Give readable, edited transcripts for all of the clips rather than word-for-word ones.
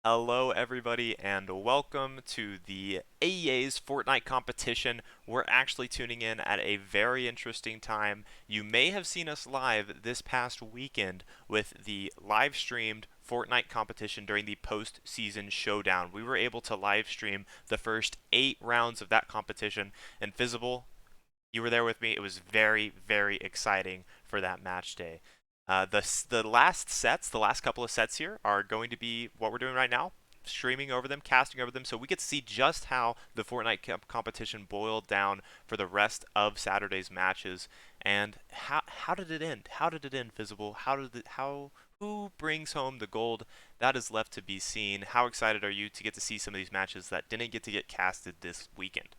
Hello, everybody, and welcome to the AEA's Fortnite competition. We're actually tuning in at a very interesting time. You may have seen us live this past weekend with the live streamed Fortnite competition during the post-season showdown. We were able to live stream the first 8 rounds of that competition, and Visible, you were there with me. It was very, very exciting for that match day. The last sets, the last couple of sets here, are going to be what we're doing right now, streaming over them, casting over them, so we get to see just how the Fortnite competition boiled down for the rest of Saturday's matches. And how did it end? How did it end, Visible? Who brings home the gold? That is left to be seen. How excited are you to get to see some of these matches that didn't get to get casted this weekend?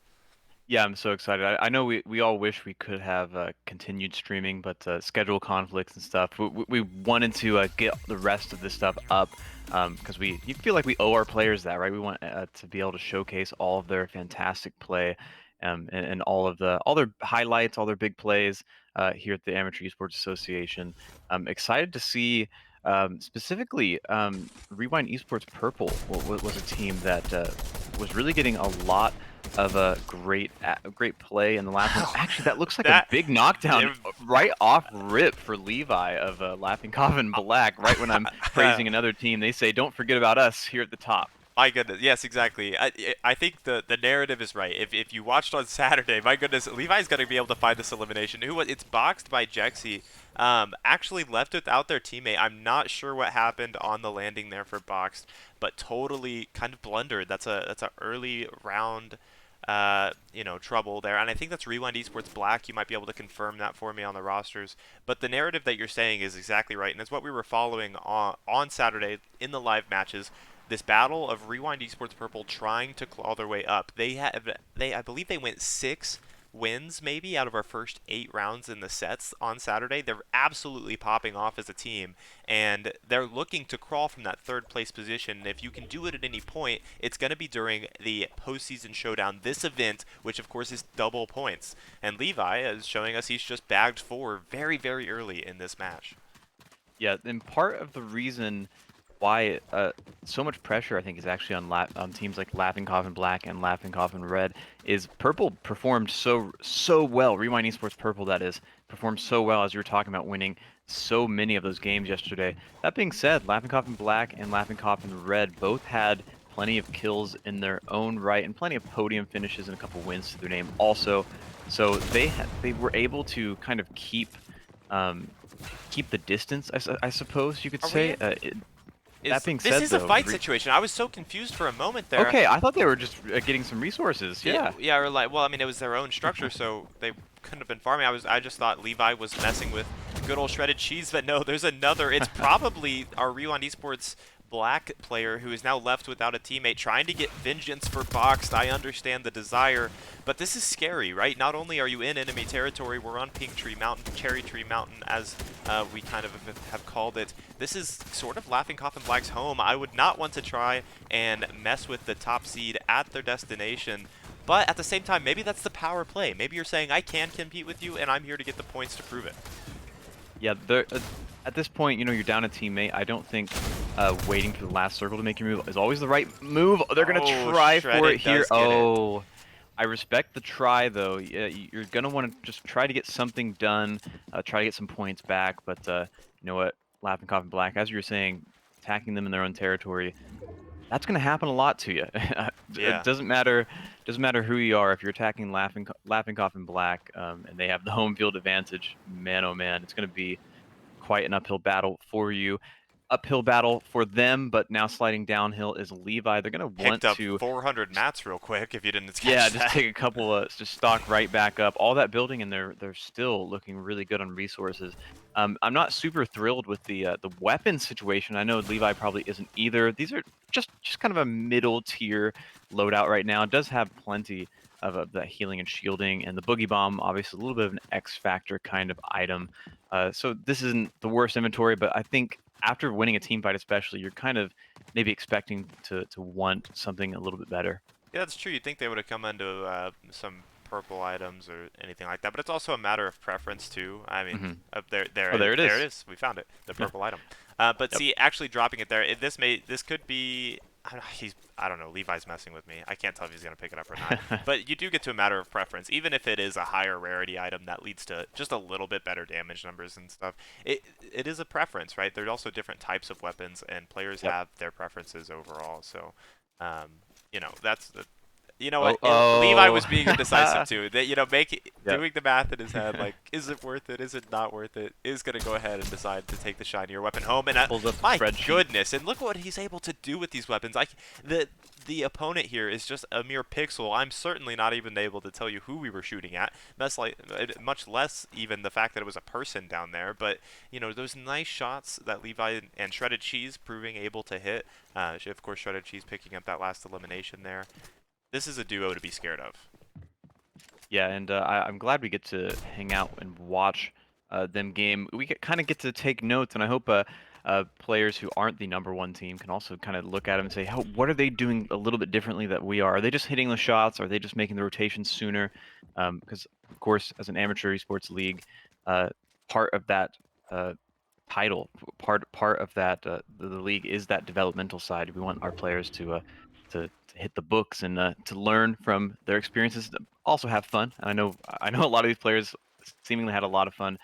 Yeah, I'm so excited. I know we all wish we could have continued streaming, but schedule conflicts and stuff. We wanted to get the rest of this stuff up because you feel like we owe our players that, right? We want to be able to showcase all of their fantastic play and all their highlights, all their big plays here at the Amateur Esports Association. I'm excited to see specifically Rewind Esports Purple was a team that was really getting a lot of a great play in the last one. Wow, Actually, that looks like a that big knockdown if, right off rip for Levi of Laughing Coffin Black. Right when I'm praising another team, they say, "Don't forget about us here at the top." My goodness, yes, exactly. I think the narrative is right. If you watched on Saturday, my goodness, Levi's going to be able to find this elimination. It's boxed by Jexy. Actually left without their teammate. I'm not sure what happened on the landing there for boxed, but totally kind of blundered. That's a early round trouble there. And I think that's Rewind Esports Black. You might be able to confirm that for me on the rosters. But the narrative that you're saying is exactly right, and it's what we were following on Saturday in the live matches. This battle of Rewind Esports Purple trying to claw their way up. I believe they went 6 wins maybe out of our first 8 rounds in the sets on Saturday. They're absolutely popping off as a team, and they're looking to crawl from that third place position. And if you can do it at any point, it's going to be during the postseason showdown, this event, which of course is double points. And Levi is showing us he's just bagged 4 very, very early in this match. Yeah, and part of the reason why so much pressure I think is actually on teams like Laughing Coffin Black and Laughing Coffin Red is Purple performed so well. Rewind Esports Purple, that is, performed so well as you were talking about, winning so many of those games yesterday. That being said, Laughing Coffin Black and Laughing Coffin Red both had plenty of kills in their own right and plenty of podium finishes and a couple wins to their name also. So they were able to kind of um, keep the distance, I suppose you could Are we say. in? That Is being this said, is a though, fight situation? I was so confused for a moment there. okay, I thought they were just getting some resources. Yeah, Yeah. yeah, or like, well, I mean, it was their own structure, so they couldn't have been farming. I just thought Levi was messing with good old shredded cheese, but no, there's another. It's probably our Rewind Esports Black player who is now left without a teammate, trying to get vengeance for boxed. I understand the desire, but this is scary, right? Not only are you in enemy territory, we're on Pink Tree Mountain, Cherry Tree Mountain, as we kind of have called it. This is sort of Laughing Coffin Black's home. I would not want to try and mess with the top seed at their destination. But at the same time, maybe that's the power play. Maybe you're saying, I can compete with you, and I'm here to get the points to prove it. Yeah, at this point, you're down a teammate. I don't think waiting for the last circle to make your move is always the right move. They're going to Oh, try for it Shredded here. does get it. Oh, I respect the try, though. Yeah, you're going to want to just try to get something done, try to get some points back. But you know what? Laughing Coffin Black, as you were saying, attacking them in their own territory, that's going to happen a lot to you. It Yeah. doesn't matter who you are. If you're attacking Laughing Coffin Black, and they have the home field advantage, man, oh man, it's going to be quite an uphill battle for you. Uphill battle for them, but now sliding downhill is Levi. They're going to Picked want up to, 400 mats real quick if you didn't yeah, catch just that. take a couple of, just stock right back up. All that building, and they're still looking really good on resources. I'm not super thrilled with the weapon situation. I know Levi probably isn't either. These are just kind of a middle tier loadout right now. It does have plenty of that healing and shielding, and the boogie bomb, obviously a little bit of an X factor kind of item. So this isn't the worst inventory, but I think after winning a team fight, especially, you're kind of maybe expecting to want something a little bit better. Yeah, that's true. You'd think they would have come into some purple items or anything like that, but it's also a matter of preference too. I mean, Hmm. Oh, there it there it is. is. We found it, the Yeah. purple item. But Yep. see, actually dropping it there, this could be I don't know. Levi's messing with me. I can't tell if he's gonna pick it up or not. But you do get to a matter of preference, even if it is a higher rarity item that leads to just a little bit better damage numbers and stuff. It is a preference, right? There's also different types of weapons, and players Yep. have their preferences overall. So, um, that's the. You know Oh, what? Levi was being indecisive oh. too. That Yep. doing the math in his head, like, is it worth it? Is it not worth it? Is gonna go ahead and decide to take the shinier weapon home. And Pulls up the my spreadsheet. goodness! And look what he's able to do with these weapons. The opponent here is just a mere pixel. I'm certainly not even able to tell you who we were shooting at. Much less even the fact that it was a person down there. But those nice shots that Levi and Shredded Cheese proving able to hit. Of course, Shredded Cheese picking up that last elimination there. This is a duo to be scared of. Yeah, and I'm glad we get to hang out and watch them game. We kind of get to take notes, and I hope players who aren't the #1 team can also kind of look at them and say, what are they doing a little bit differently that we are? Are they just hitting the shots? Are they just making the rotations sooner? Because, of course, as an amateur esports league, part of that title, part of that the league is that developmental side. We want our players to hit the books and to learn from their experiences, to also have fun. And I know a lot of these players seemingly had a lot of fun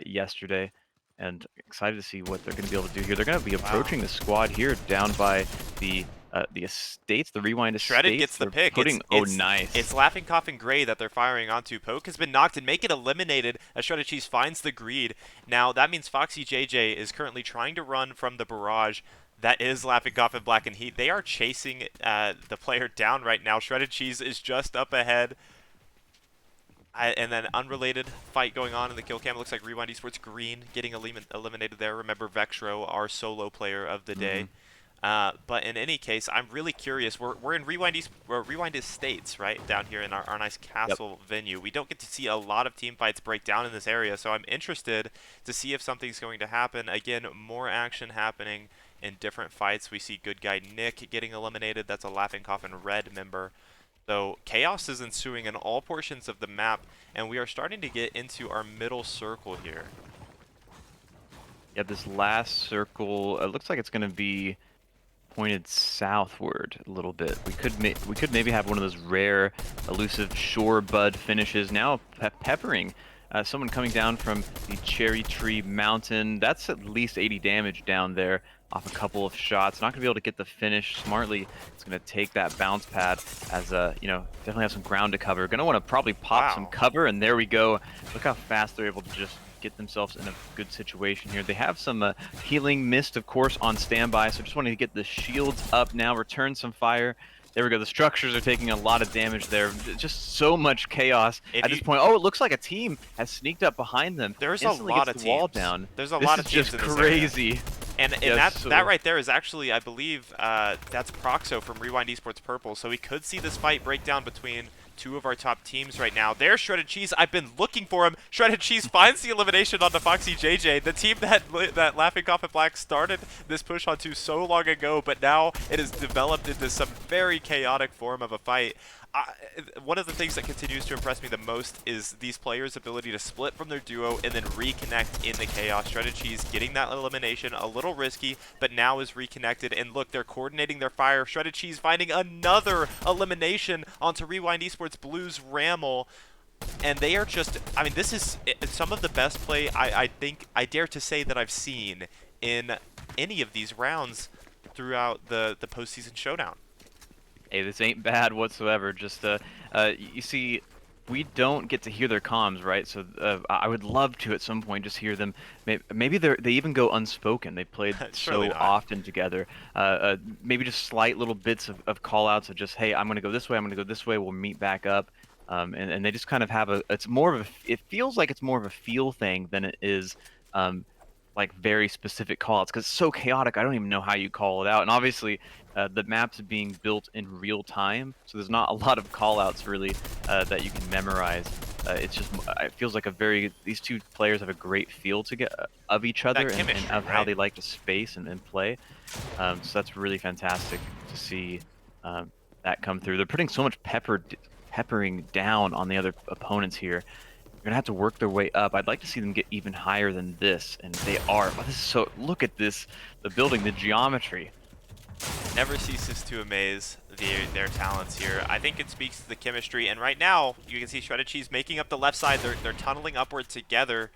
yesterday, and excited to see what they're going to be able to do here. They're going to be Wow. approaching the squad here down by the estates, the Rewind Shredded estates. gets the They're pick. putting, oh, nice. It's Laughing Cough and Gray that they're firing onto. Poke has been knocked and make it eliminated as Shredded Cheese finds the greed. Now that means Foxy JJ is currently trying to run from the barrage. That is Laughing Cough and Black and Heat. They are chasing the player down right now. Shredded Cheese is just up ahead. And then unrelated fight going on in the kill cam. It looks like Rewind Esports Green getting eliminated there. Remember Vexro, our solo player of the Hmm. day. But in any case, I'm really curious. We're in Rewind Estates, right, down here in our nice Yep. castle venue. We don't get to see a lot of team fights break down in this area, so I'm interested to see if something's going to happen. Again, more action happening in different fights. We see good guy Nick getting eliminated. That's a Laughing Coffin Red member. So chaos is ensuing in all portions of the map, and we are starting to get into our middle circle here. Yeah, this last circle, it looks like it's going to be pointed southward a little bit. We could maybe have one of those rare, elusive shore bud finishes. Now peppering someone coming down from the Cherry Tree Mountain. That's at least 80 damage down there off a couple of shots. Not gonna be able to get the finish smartly. It's gonna take that bounce pad as definitely have some ground to cover. Gonna want to probably pop some Wow. cover, and there we go. Look how fast they're able to just get themselves in a good situation here. They have some healing mist, of course, on standby, so just wanting to get the shields up now, return some fire. There we go. The structures are taking a lot of damage there. Just so much chaos If at you this point. Oh, it looks like a team has sneaked up behind them. There's a Instantly lot gets of the wall teams. down. There's a This lot is of teams just in this area. crazy. And Yes. that right there is actually, I believe, that's Proxo from Rewind Esports Purple. So we could see this fight break down between two of our top teams right now. There's Shredded Cheese. I've been looking for him. Shredded Cheese finds the elimination on the Foxy JJ, the team that Laughing Coffin Black started this push onto so long ago, but now it has developed into some very chaotic form of a fight. One of the things that continues to impress me the most is these players' ability to split from their duo and then reconnect in the chaos. Shredded Cheese getting that elimination, a little risky, but now is reconnected. And look, they're coordinating their fire. Shredded Cheese finding another elimination onto Rewind Esports Blues Ramel. And they are just, I mean, this is some of the best play I think, I dare to say that I've seen in any of these rounds throughout the postseason showdown. Hey, this ain't bad whatsoever. Just you see, we don't get to hear their comms, right? So I would love to at some point just hear them. Maybe they even go unspoken. They played Surely so not. often together. Maybe just slight little bits of call outs of just, hey, I'm gonna go this way. I'm gonna go this way. We'll meet back up. And they just kind of have it's more of it feels like it's more of a feel thing than it is like very specific callouts because it's so chaotic. I don't even know how you call it out. And obviously, the maps are being built in real time, so there's not a lot of callouts really that you can memorize. It's just it feels like these two players have a great feel to get of each other That and chemistry, of how right? they like to space and play. So that's really fantastic to see that come through. They're putting so much peppering down on the other opponents here. They're gonna have to work their way up. I'd like to see them get even higher than this, and they are. Wow, this is so. Look at this, the building, the geometry. never ceases to amaze their talents here. I think it speaks to the chemistry, and right now you can see Shredded Cheese making up the left side. They're tunneling upward together,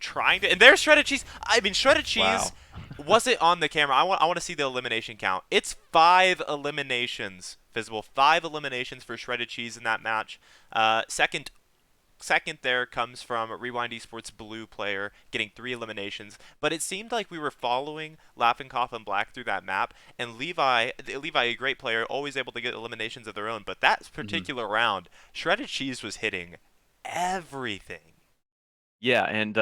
trying to. And there's Shredded Cheese. I mean, Shredded Cheese Wow. wasn't on the camera. I want to see the elimination count. It's 5 eliminations visible. 5 eliminations for Shredded Cheese in that match. Second there comes from Rewind Esports Blue player getting 3 eliminations, but it seemed like we were following Laughing Cough and Black through that map, and Levi, a great player, always able to get eliminations of their own, but that Mhm. particular round, Shredded Cheese was hitting everything. Yeah, and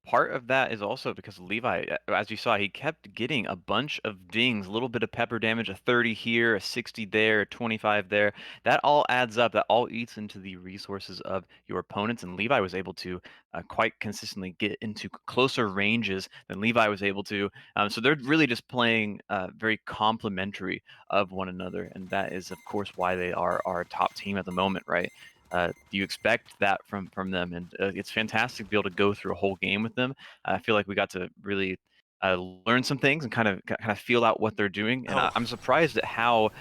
part of that is also because Levi, as you saw, he kept getting a bunch of dings, a little bit of pepper damage, a 30 here, a 60 there, a 25 there. That all adds up. That all eats into the resources of your opponents. And Levi was able to quite consistently get into closer ranges than Levi was able to. So they're really just playing very complementary of one another. And that is, of course, why they are our top team at the moment, right? You expect that from them, and it's fantastic to be able to go through a whole game with them. I feel like we got to really learn some things and kind of feel out what they're doing. And Oh, I'm surprised at how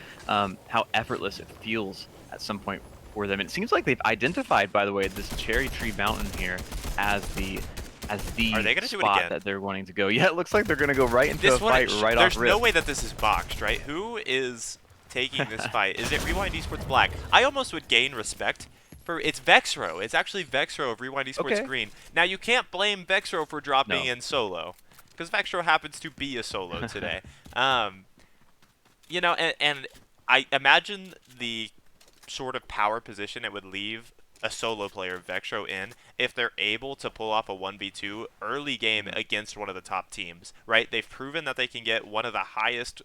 effortless it feels at some point for them. It seems like they've identified, by the way, this cherry tree mountain here as the as are the they gonna do it spot again? that they're wanting to go. Yeah, it looks like they're gonna go right into a This one, fight right off there's no rip. way that this is boxed, right? Who is taking this fight? Is it Rewind Esports Black? I almost would gain respect for it's Vexro. It's actually Vexro of Rewind Esports Okay. Green. Now you can't blame Vexro for dropping No. in solo, because Vexro happens to be a solo today. Um, and I imagine the sort of power position it would leave a solo player Vexro in if they're able to pull off a 1v2 early game Mhm. against one of the top teams, right? They've proven that they can get one of the highest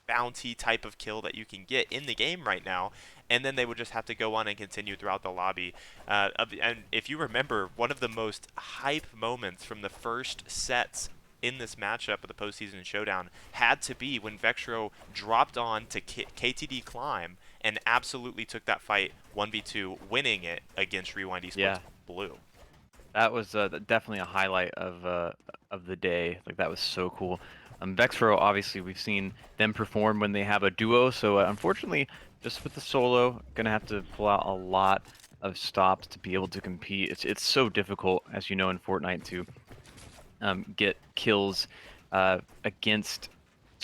bounty type of kill that you can get in the game right now, and then they would just have to go on and continue throughout the lobby. And if you remember, one of the most hype moments from the first sets in this matchup of the postseason showdown had to be when Vexro dropped on to KTD Climb and absolutely took that fight 1v2, winning it against Rewind Esports Yeah. Blue. That was definitely a highlight of the day. Like that was so cool. Vexro, obviously, we've seen them perform when they have a duo. So unfortunately, just with the solo, gonna have to pull out a lot of stops to be able to compete. It's so difficult, as you know, in Fortnite to get kills against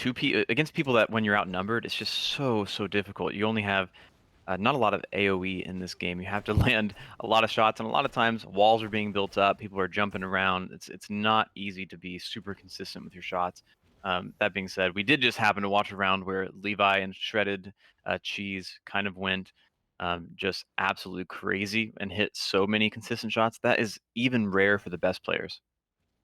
against people that when you're outnumbered, it's just so difficult. You only have not a lot of AoE in this game. You have to land a lot of shots, and a lot of times walls are being built up. People are jumping around. It's not easy to be super consistent with your shots. That being said, we did just happen to watch a round where Levi and Shredded Cheese kind of went just absolutely crazy and hit so many consistent shots. That is even rare for the best players.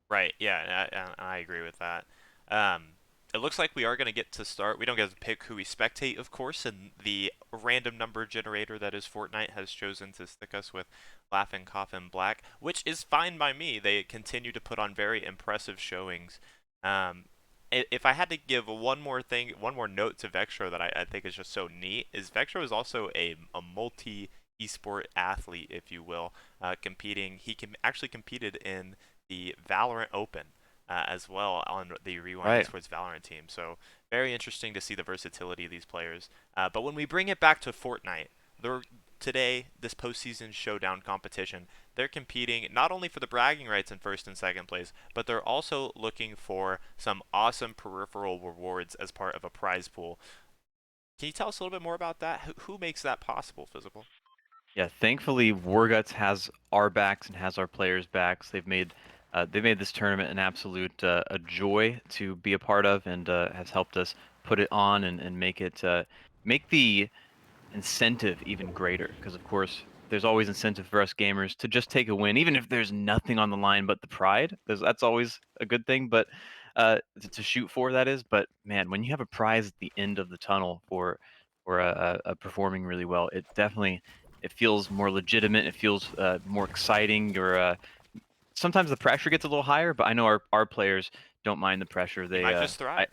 Right. Yeah, I agree with that. Um, it looks like we are going to get to start. We don't get to pick who we spectate, of course, and the random number generator that is Fortnite has chosen to stick us with Laughing Coffin Black, which is fine by me. They continue to put on very impressive showings. Um, if I had to give one more thing, one more note to Vexro that I think is just so neat, is Vexro is also a multi esport athlete, if you will, competing. He actually competed in the Valorant Open as well on the Rewind Right. Esports Valorant team. So very interesting to see the versatility of these players. But when we bring it back to Fortnite, they're today this postseason showdown competition, they're competing not only for the bragging rights in first and second place, but they're also looking for some awesome peripheral rewards as part of a prize pool. Can you tell us a little bit more about that? Who makes that possible, Physical? Yeah, thankfully Warguts has our backs and has our players' backs. They've made this tournament an absolute a joy to be a part of, and has helped us put it on and make it make the incentive even greater. Because of course, there's always incentive for us gamers to just take a win, even if there's nothing on the line but the pride. That's always a good thing, but to shoot for that is. But man, when you have a prize at the end of the tunnel for performing really well, it feels more legitimate. It feels more exciting. Or sometimes the pressure gets a little higher, but I know our players don't mind the pressure. You might just thrive.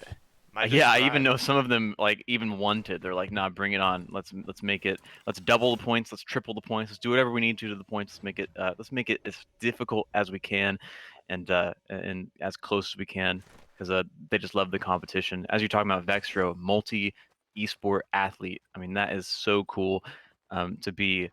Might Yeah, just I even thrive. know some of them like even want it. They're like, "Nah, bring it on. Let's make it. Let's double the points. Let's triple the points. Let's do whatever we need to the points. Let's make it as difficult as we can, and as close as we can." because they just love the competition. As you're talking about Vextro, multi esport athlete. I mean, that is so cool to be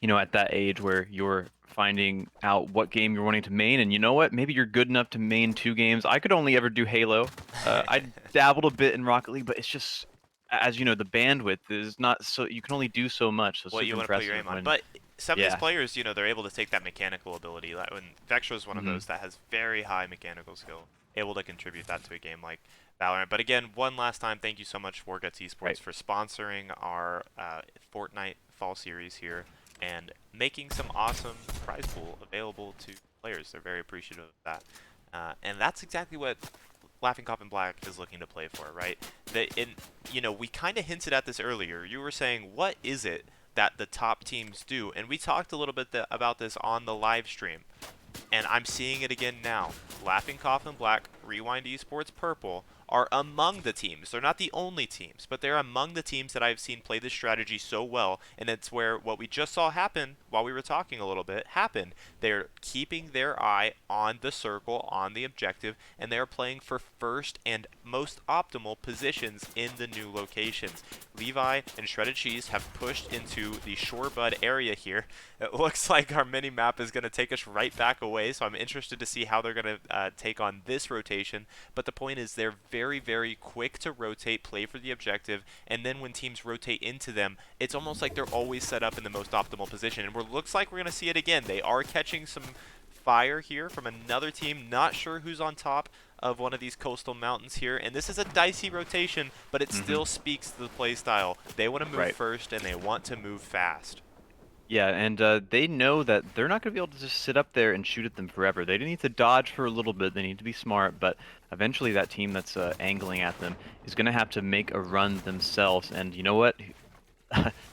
at that age where you're finding out what game you're wanting to main, and you know what? Maybe you're good enough to main 2 games. I could only ever do Halo. I dabbled a bit in Rocket League, but it's just as you know, the bandwidth is not so you can only do so much, so What you super want to put your impressive aim on. when But some of these yeah. players, they're able to take that mechanical ability. Like when Vectra is one of Mhm. those that has very high mechanical skill, able to contribute that to a game like Valorant. But again, one last time, thank you so much, Forguts Esports, Right. for sponsoring our Fortnite Fall Series here and making some awesome prize pool available to players. They're very appreciative of that. And that's exactly what Laughing Coffin Black is looking to play for, right? We kind of hinted at this earlier. You were saying, what is it that the top teams do? And we talked a little bit about this on the live stream, and I'm seeing it again now. Laughing Coffin Black, Rewind Esports Purple are among the teams. They're not the only teams, but they're among the teams that I've seen play this strategy so well, and it's where what we just saw happen while we were talking a little bit happened. They're keeping their eye on the circle, on the objective, and they're playing for first and most optimal positions in the new locations. Levi and Shredded Cheese have pushed into the Shorebud area here. It looks like our mini map is going to take us right back away, so I'm interested to see how they're going to take on this rotation. But the point is, they're very, very quick to rotate, play for the objective, and then when teams rotate into them, it's almost like they're always set up in the most optimal position. And it looks like we're going to see it again. They are catching some fire here from another team. Not sure who's on top of one of these coastal mountains here, and this is a dicey rotation, but it Mhm. still speaks to the play style. They want to move Right. first, and they want to move fast. Yeah, and they know that they're not going to be able to just sit up there and shoot at them forever. They need to dodge for a little bit. They need to be smart, but eventually that team that's angling at them is going to have to make a run themselves. And you know what?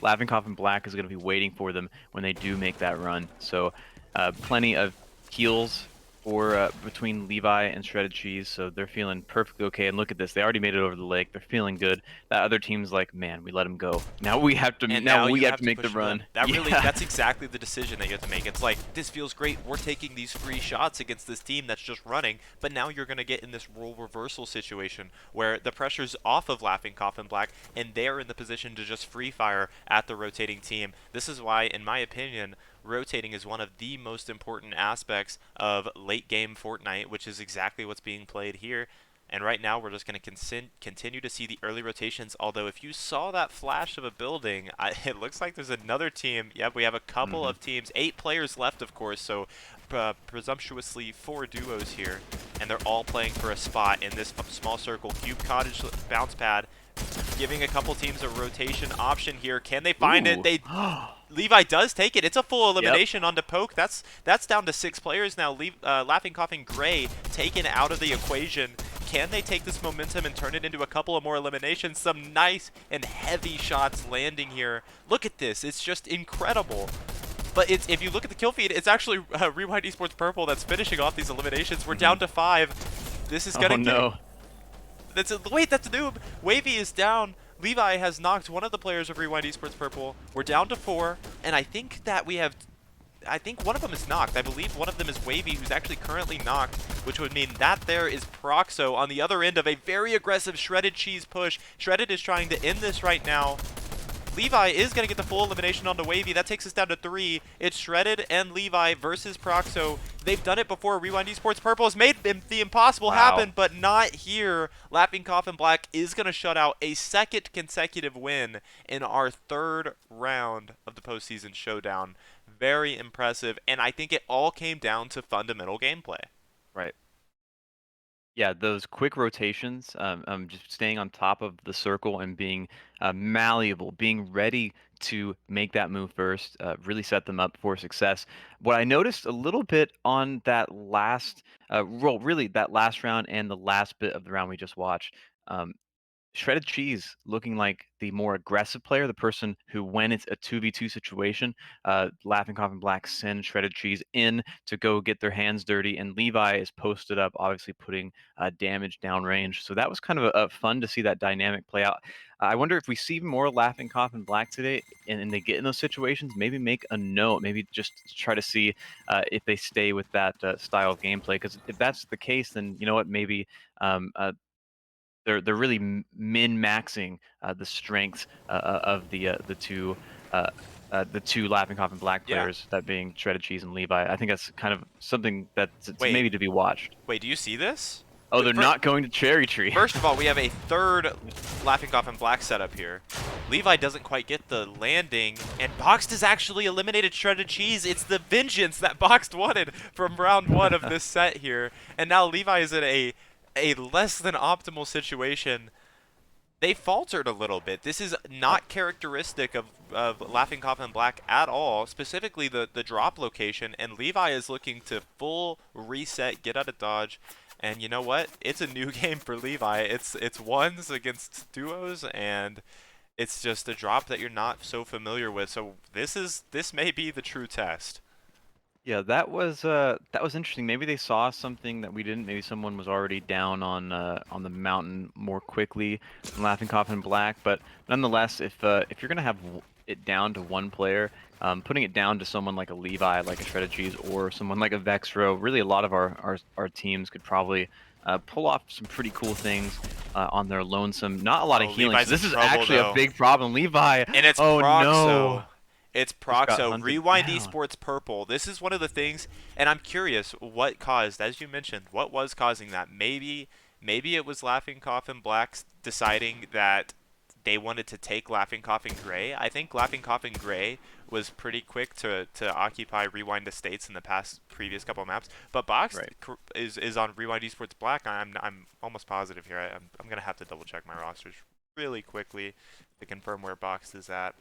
Laughing Coffin Black is going to be waiting for them when they do make that run. So, plenty of heals for between Levi and Shredded Cheese, so they're feeling perfectly okay. And look at this, they already made it over the lake. They're feeling good. That other team's like, man, we let him go. Now we have to. And Now now we you have have to to make the push into them. run. That really, Yeah. that's exactly the decision that you have to make. It's like, this feels great. We're taking these free shots against this team that's just running, but now you're going to get in this role reversal situation where the pressure's off of Laughing Coffin Black, and they're in the position to just free fire at the rotating team. This is why, in my opinion, rotating is one of the most important aspects of late game Fortnite, which is exactly what's being played here. And right now, we're just going to continue to see the early rotations. Although, if you saw that flash of a building, it looks like there's another team. Yep, we have a couple Hmm. of teams. 8 players left, of course, so presumptuously 4 duos here. And they're all playing for a spot in this small circle. Cube Cottage bounce pad, giving a couple teams a rotation option here. Can they find it? Ooh. They Levi does take it. It's a full Yep. elimination onto Poke. That's down to 6 players now. Laughing Coughing Gray taken out of the equation. Can they take this momentum and turn it into a couple of more eliminations? Some nice and heavy shots landing here. Look at this. It's just incredible. But if you look at the kill feed, it's actually Rewind Esports Purple that's finishing off these eliminations. We're Hmm. down to 5. This is Oh gonna get. no. Wait, that's Noob. Wavy is down. Levi has knocked one of the players of Rewind Esports Purple. We're down to 4, and I think that we have. I think one of them is knocked. I believe one of them is Wavy, who's actually currently knocked, which would mean that there is Proxo on the other end of a very aggressive Shredded Cheese push. Shredded is trying to end this right now. Levi is going to get the full elimination onto Wavy. That takes us down to 3. It's Shredded and Levi versus Proxo. They've done it before. Rewind Esports Purple has made the impossible Wow. happen, but not here. Laughing Coffin Black is going to shut out a second consecutive win in our 3rd round of the postseason showdown. Very impressive, and I think it all came down to fundamental gameplay. Right. Yeah, those quick rotations, just staying on top of the circle and being malleable, being ready to make that move first, really set them up for success. What I noticed a little bit on that last, well, really that last round and the last bit of the round we just watched, um, Shredded Cheese looking like the more aggressive player, the person who, when it's a 2v2 situation, Laughing Coffin Black send Shredded Cheese in to go get their hands dirty, and Levi is posted up, obviously putting damage downrange. So that was kind of a fun to see that dynamic play out. I wonder if we see more Laughing Coffin Black today, and they get in those situations, maybe make a note, maybe just try to see if they stay with that style of gameplay. Because if that's the case, then you know what, maybe they're really min maxing the strengths uh, the two Laughing Coffin Black Yeah. players, that being Shredded Cheese and Levi. I think that's kind of something that's it's Wait, maybe to be watched. wait, do you see this? Oh, they're not going to Cherry Tree. First of all, we have a third Laughing Coffin Black setup here. Levi doesn't quite get the landing, and Boxed has actually eliminated Shredded Cheese. It's the vengeance that Boxed wanted from round one of this set here. And now Levi is in a less than optimal situation. They faltered a little bit. This is not characteristic of Laughing Coffin Black at all, specifically the drop location, and Levi is looking to full reset, get out of dodge, and you know what? It's a new game for Levi. It's ones against duos, and it's just a drop that you're not so familiar with. So this may be the true test. Yeah, that was interesting. Maybe they saw something that we didn't. Maybe someone was already down on the mountain more quickly than Laughing Coffin Black. But nonetheless, if you're gonna have it down to one player, putting it down to someone like a Levi, like a Shredded Cheese, or someone like a Vexro, really a lot of our teams could probably pull off some pretty cool things on their lonesome. Not a lot of Oh, healing, so Levi's in this is trouble actually a though. big problem. Levi, And it's oh no, Proxo. It's just got Proxo. hunted Rewind down. Esports Purple. This is one of the things, and I'm curious what caused, as you mentioned, what was causing that? Maybe it was Laughing Coffin Blacks deciding that they wanted to take Laughing Coffin Gray. I think Laughing Coffin Gray was pretty quick to occupy Rewind Estates in the previous couple of maps. But Box Right. is on Rewind Esports Black. I'm almost positive here. I'm gonna have to double check my rosters really quickly to confirm where Boxed is at.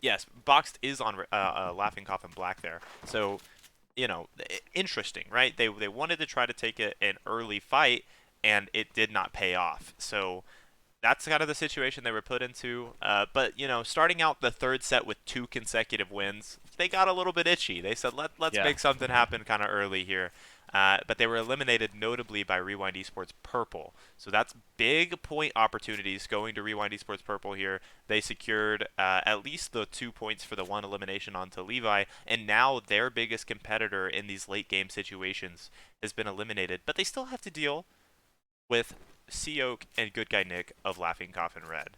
Yes, Boxed is on Laughing Coffin Black there. So, you know, interesting, right? They wanted to try to take an early fight, and it did not pay off. So that's kind of the situation they were put into. But you know, starting out the third set with 2 consecutive wins, they got a little bit itchy. They said, let's Yeah. make something happen kind of early here. But they were eliminated notably by Rewind Esports Purple. So that's big point opportunities going to Rewind Esports Purple here. They secured at least the 2 points for the one elimination onto Levi, and now their biggest competitor in these late game situations has been eliminated. But they still have to deal with Seoke and Good Guy Nick of Laughing Coffin Red.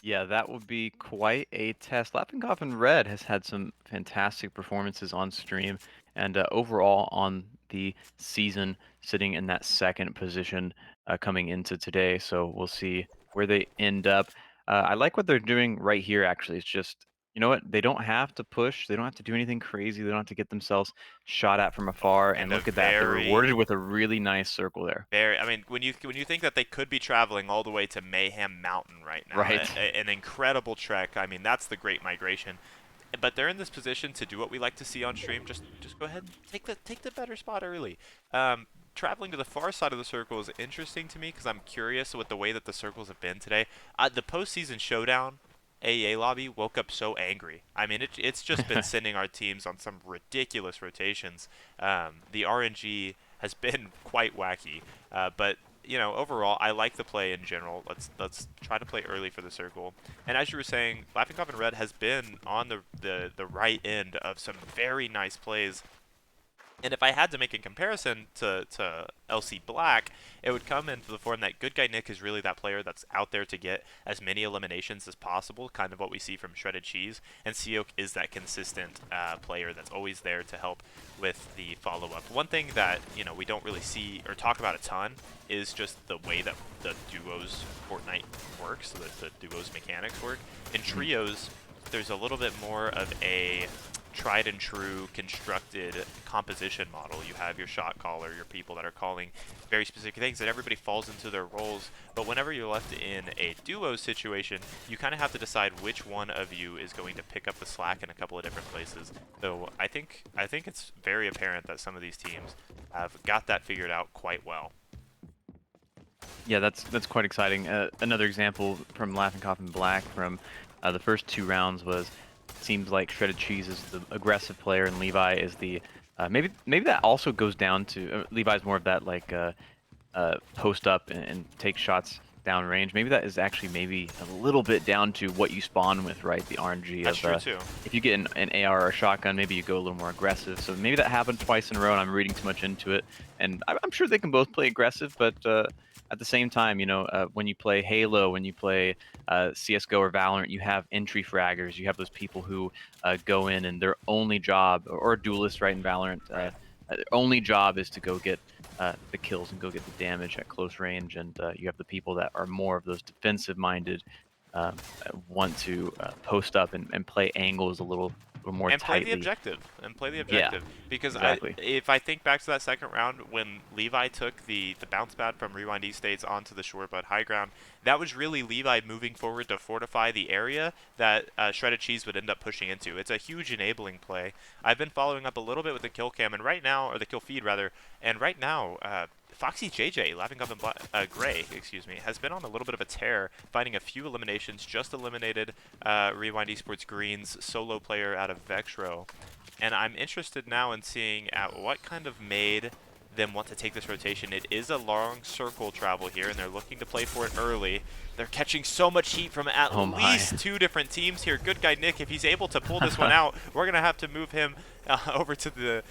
Yeah, that would be quite a test. Laughing Coffin Red has had some fantastic performances on stream and overall on the season, sitting in that second position coming into today. So we'll see where they end up. I like what they're doing right here, actually. It's just, you know what? They don't have to push. They don't have to do anything crazy. They don't have to get themselves shot at from afar. And And a look at that. They're rewarded very, with a really nice circle there. I mean, when you think that they could be traveling all the way to Mayhem Mountain right now, Right. an incredible trek. I mean, that's the Great Migration. But they're in this position to do what we like to see on stream. Just go ahead and take the better spot early. Traveling to the far side of the circle is interesting to me because I'm curious with the way that the circles have been today. The postseason showdown AEA lobby woke up so angry. I mean, it's just been sending our teams on some ridiculous rotations. The RNG has been quite wacky, but you know, overall, I like the play in general. Let's try to play early for the circle. And as you were saying, Laughing Coffin Red has been on the right end of some very nice plays. And if I had to make a comparison to LC Black, it would come into the form that Good Guy Nick is really that player that's out there to get as many eliminations as possible, kind of what we see from Shredded Cheese. And Seoke is that consistent player that's always there to help with the follow-up. One thing that, you know, we don't really see or talk about a ton is just the way that the duos Fortnite works, the duos mechanics work. In trios, there's a little bit more of a tried and true constructed composition model. You have your shot caller, your people that are calling very specific things, and everybody falls into their roles. But whenever you're left in a duo situation, you kind of have to decide which one of you is going to pick up the slack in a couple of different places. So I think it's very apparent that some of these teams have got that figured out quite well. Yeah, that's quite exciting. Another example from Laughing Coffin Black from the first 2 rounds was seems like Shredded Cheese is the aggressive player and Levi is the maybe that also goes down to Levi's more of that like post up and take shots down range. Maybe that is actually maybe a little bit down to what you spawn with, right? The RNG That's of true too. if you get an AR or a shotgun, maybe you go a little more aggressive. So maybe that happened twice in a row, and I'm reading too much into it. And I'm sure they can both play aggressive, but at the same time, when you play Halo, when you play CS:GO or Valorant, you have entry fraggers. You have those people who go in and their only job, or duelists, right, in Valorant, Right. their only job is to go get the kills and go get the damage at close range. And you have the people that are more of those defensive-minded, want to post up and play angles a little more And play the tightly. objective. And play the Yeah, objective. Because exactly. if I think back to that second round when Levi took the bounce pad from Rewind Estates onto the shore but high ground, that was really Levi moving forward to fortify the area that Shredded Cheese would end up pushing into. It's a huge enabling play. I've been following up a little bit with the kill cam, and right now, or the kill feed rather, and right now, Foxy JJ, Laughing Up in Gray, excuse me, has been on a little bit of a tear, finding a few eliminations, just eliminated Rewind Esports Green's solo player out of Vexro. And I'm interested now in seeing at what kind of made them want to take this rotation. It is a long circle travel here, and they're looking to play for it early. They're catching so much heat from at Oh my. least 2 different teams here. Good guy Nick, if he's able to pull this one out, we're going to have to move him over to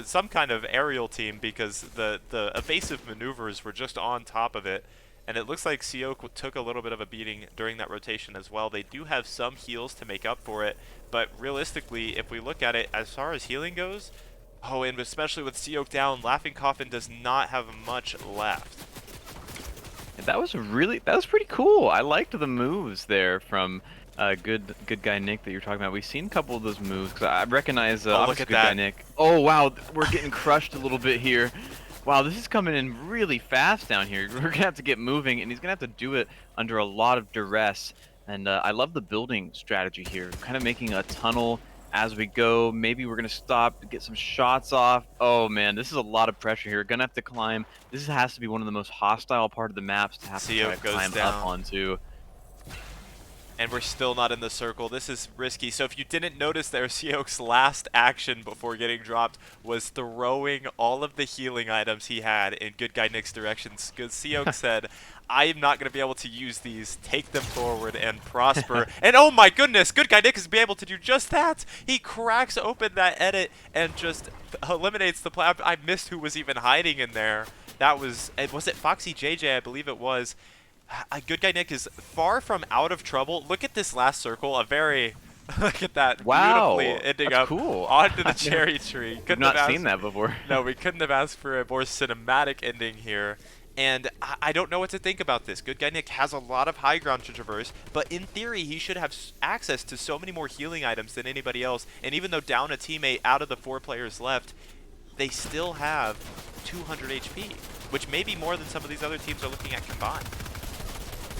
some kind of aerial team because the evasive maneuvers were just on top of it. And it looks like Sioc took a little bit of a beating during that rotation as well. They do have some heals to make up for it, but realistically, if we look at it as far as healing goes, oh, and especially with Sioc down, Laughing Coffin does not have much left. That was pretty cool. I liked the moves there from good guy Nick that you're talking about. We've seen a couple of those moves because I recognize Oh, look obviously at good guy that. Nick. Oh wow, we're getting crushed a little bit here. Wow, this is coming in really fast down here. We're gonna have to get moving, and he's gonna have to do it under a lot of duress. And I love the building strategy here, kind of making a tunnel as we go. Maybe we're gonna stop to get some shots off. Oh man, this is a lot of pressure here. Gonna have to climb. This has to be one of the most hostile part of the maps to have to try to Sioc goes climb up down. onto. And we're still not in the circle. This is risky. So if you didn't notice there, Sioc's last action before getting dropped was throwing all of the healing items he had in Good Guy Nick's directions. Because Sioc said, I am not going to be able to use these. Take them forward and prosper. And oh my goodness, Good Guy Nick is be able to do just that. He cracks open that edit and just eliminates the plat. I missed who was even hiding in there. That was it Foxy JJ? I believe it was. Good Guy Nick is far from out of trouble. Look at this last circle. A very look at that Wow, beautifully ending that's up cool. onto the cherry tree. I've Couldn't not have seen that before. No, we couldn't have asked for a more cinematic ending here. And I don't know what to think about this. Good Guy Nick has a lot of high ground to traverse, but in theory, he should have access to so many more healing items than anybody else. And even though down a teammate out of the 4 players left, they still have 200 HP, which may be more than some of these other teams are looking at combined.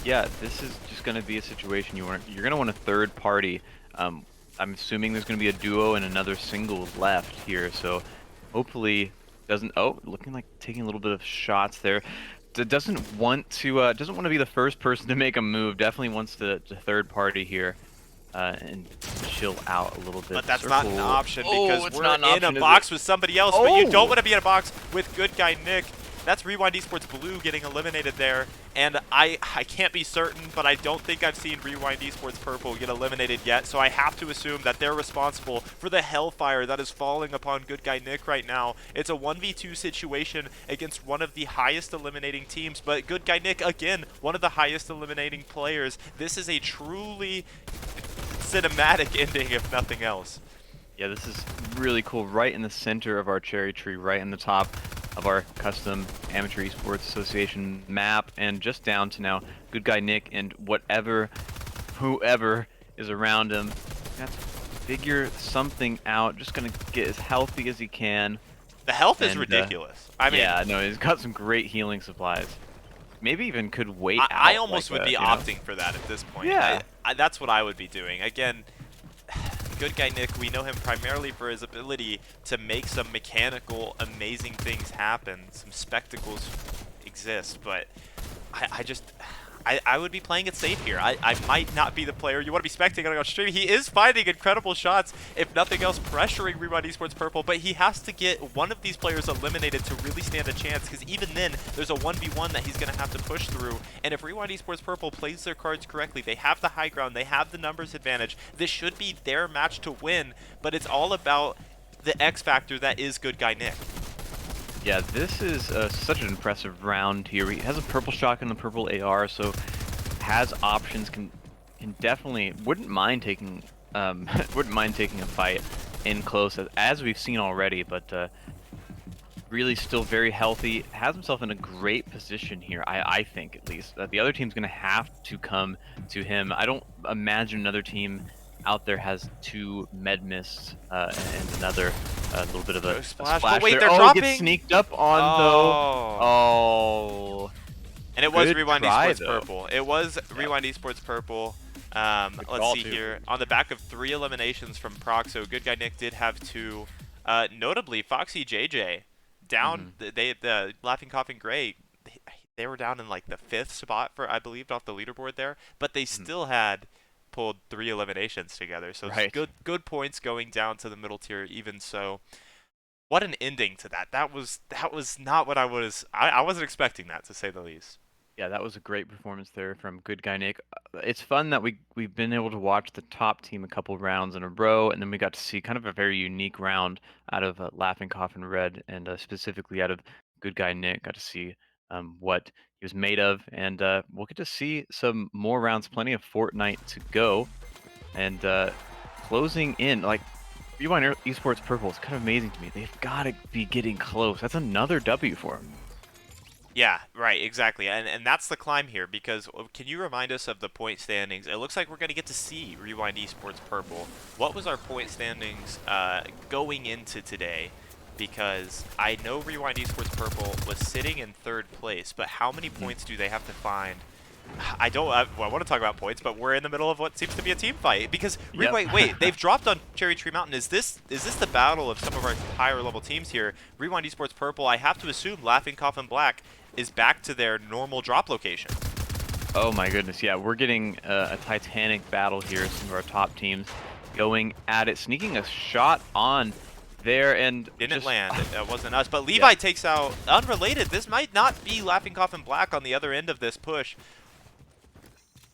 Yeah, this is just going to be a situation you're going to want a third party. I'm assuming there's going to be a duo and another single left here, so hopefully doesn't. Oh, looking like taking a little bit of shots there. Doesn't want to be the first person to make a move. Definitely wants to third party here and chill out a little bit. But that's not an option because it's we're not an in option, a is box it? with somebody else, but you don't Oh! want to be in a box with Good Guy Nick. That's Rewind Esports Blue getting eliminated there, and I can't be certain, but I don't think I've seen Rewind Esports Purple get eliminated yet, so I have to assume that they're responsible for the hellfire that is falling upon Good Guy Nick right now. It's a 1v2 situation against one of the highest eliminating teams, but Good Guy Nick, again, one of the highest eliminating players. This is a truly cinematic ending, if nothing else. Yeah, this is really cool. Right in the center of our cherry tree, right in the top of our custom Amateur Esports Association map, and just down to now Good Guy Nick and whoever is around him. Got to figure something out. Just gonna get as healthy as he can. The health is And, ridiculous. I mean, yeah, no, he's got some great healing supplies. Maybe even could wait out. I almost like would be that, opting for that at this point. Yeah. That's what I would be doing. Again, Good Guy Nick, we know him primarily for his ability to make some mechanical, amazing things happen. Some spectacles exist, but I just, I would be playing it safe here. I might not be the player you want to be spectating on stream. He is finding incredible shots, if nothing else, pressuring Rewind Esports Purple, but he has to get one of these players eliminated to really stand a chance, because even then, there's a 1v1 that he's going to have to push through, and if Rewind Esports Purple plays their cards correctly, they have the high ground, they have the numbers advantage, this should be their match to win, but it's all about the X factor that is Good Guy Nick. Yeah, this is such an impressive round here. He has a purple shotgun and a purple AR, so has options. Can definitely wouldn't mind taking wouldn't mind taking a fight in close as we've seen already. But really still very healthy. Has himself in a great position here. I think at least the other team's gonna have to come to him. I don't imagine another team out there has 2 med mists and another little bit of a Splash. splash But wait, there. they're Oh, dropping. Gets sneaked up on though. Oh, And it was good Rewind try, Esports though. Purple. It was Rewind Esports Purple. Let's see here. On the back of 3 eliminations from Proxo, Good Guy Nick did have 2. Notably, Foxy JJ down. The Laughing Coffin Gray. They were down in like the 5th spot for, I believe, off the leaderboard there, but they still had pulled 3 eliminations together. So Right. good points going down to the middle tier. Even so, what an ending to that. That was not what I wasn't expecting that, to say the least. Yeah, that was a great performance there from Good Guy Nick. It's fun that we've been able to watch the top team a couple rounds in a row, and then we got to see kind of a very unique round out of Laughing Coffin Red, and specifically out of Good Guy Nick. Got to see what he was made of, and we'll get to see some more rounds. Plenty of Fortnite to go, and closing in like. Rewind Esports Purple is kind of amazing to me. They've got to be getting close. That's another W for them. Yeah, right, exactly. And that's the climb here, because can you remind us of the point standings? It looks like we're going to get to see Rewind Esports Purple. What was our point standings going into today? Because I know Rewind Esports Purple was sitting in 3rd place, but how many points do they have to find? I don't. Well, I want to talk about points, but we're in the middle of what seems to be a team fight. Because Yep. wait, they've dropped on Cherry Tree Mountain. Is this the battle of some of our higher level teams here? Rewind Esports Purple. I have to assume Laughing Coffin Black is back to their normal drop location. Oh my goodness, yeah, we're getting a titanic battle here. Some of our top teams going at it, sneaking a shot on there, and Didn't just, land. It wasn't us. But Levi takes out unrelated. This might not be Laughing Coffin Black on the other end of this push.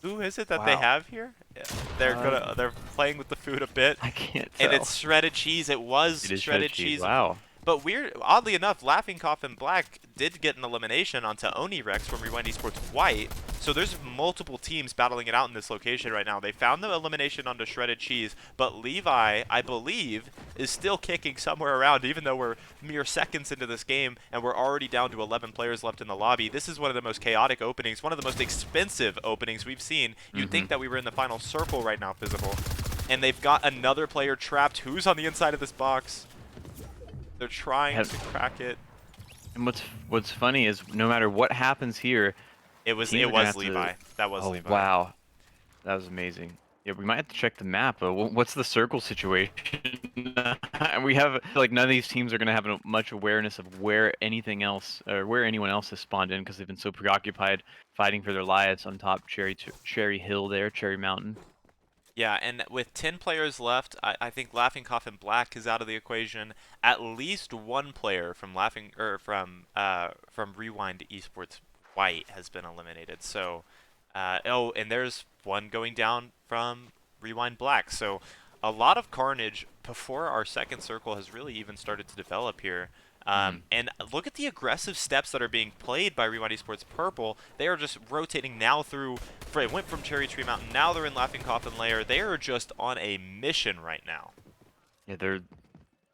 Who is it that they Wow. have here? Yeah, they're playing with the food a bit. I can't tell. And it's shredded cheese. It was It is shredded cheese. Wow. But oddly enough, Laughing Coffin Black did get an elimination onto Oni Rex from Rewind Esports White. So there's multiple teams battling it out in this location right now. They found the elimination onto Shredded Cheese, but Levi, I believe, is still kicking somewhere around, even though we're mere seconds into this game and we're already down to 11 players left in the lobby. This is one of the most chaotic openings, one of the most expensive openings we've seen. You'd think that we were in the final circle right now, Visible. And they've got another player trapped. Who's on the inside of this box? They're trying to crack it. And what's funny is no matter what happens here, It was teams are gonna have Levi. to- That was oh, Levi. wow, that was amazing. Yeah, we might have to check the map. What's the circle situation? We have like none of these teams are gonna have much awareness of where anything else or where anyone else has spawned in because they've been so preoccupied fighting for their lives on top Cherry Hill there, Cherry Mountain. Yeah, and with 10 players left, I think Laughing Coffin Black is out of the equation. At least one player from from Rewind Esports White has been eliminated. So, oh, and there's one going down from Rewind Black. So, a lot of carnage before our second circle has really even started to develop here. And look at the aggressive steps that are being played by Rewind Esports Purple. They are just rotating now through. It went from Cherry Tree Mountain. Now they're in Laughing Coffin Lair. They are just on a mission right now. Yeah, they're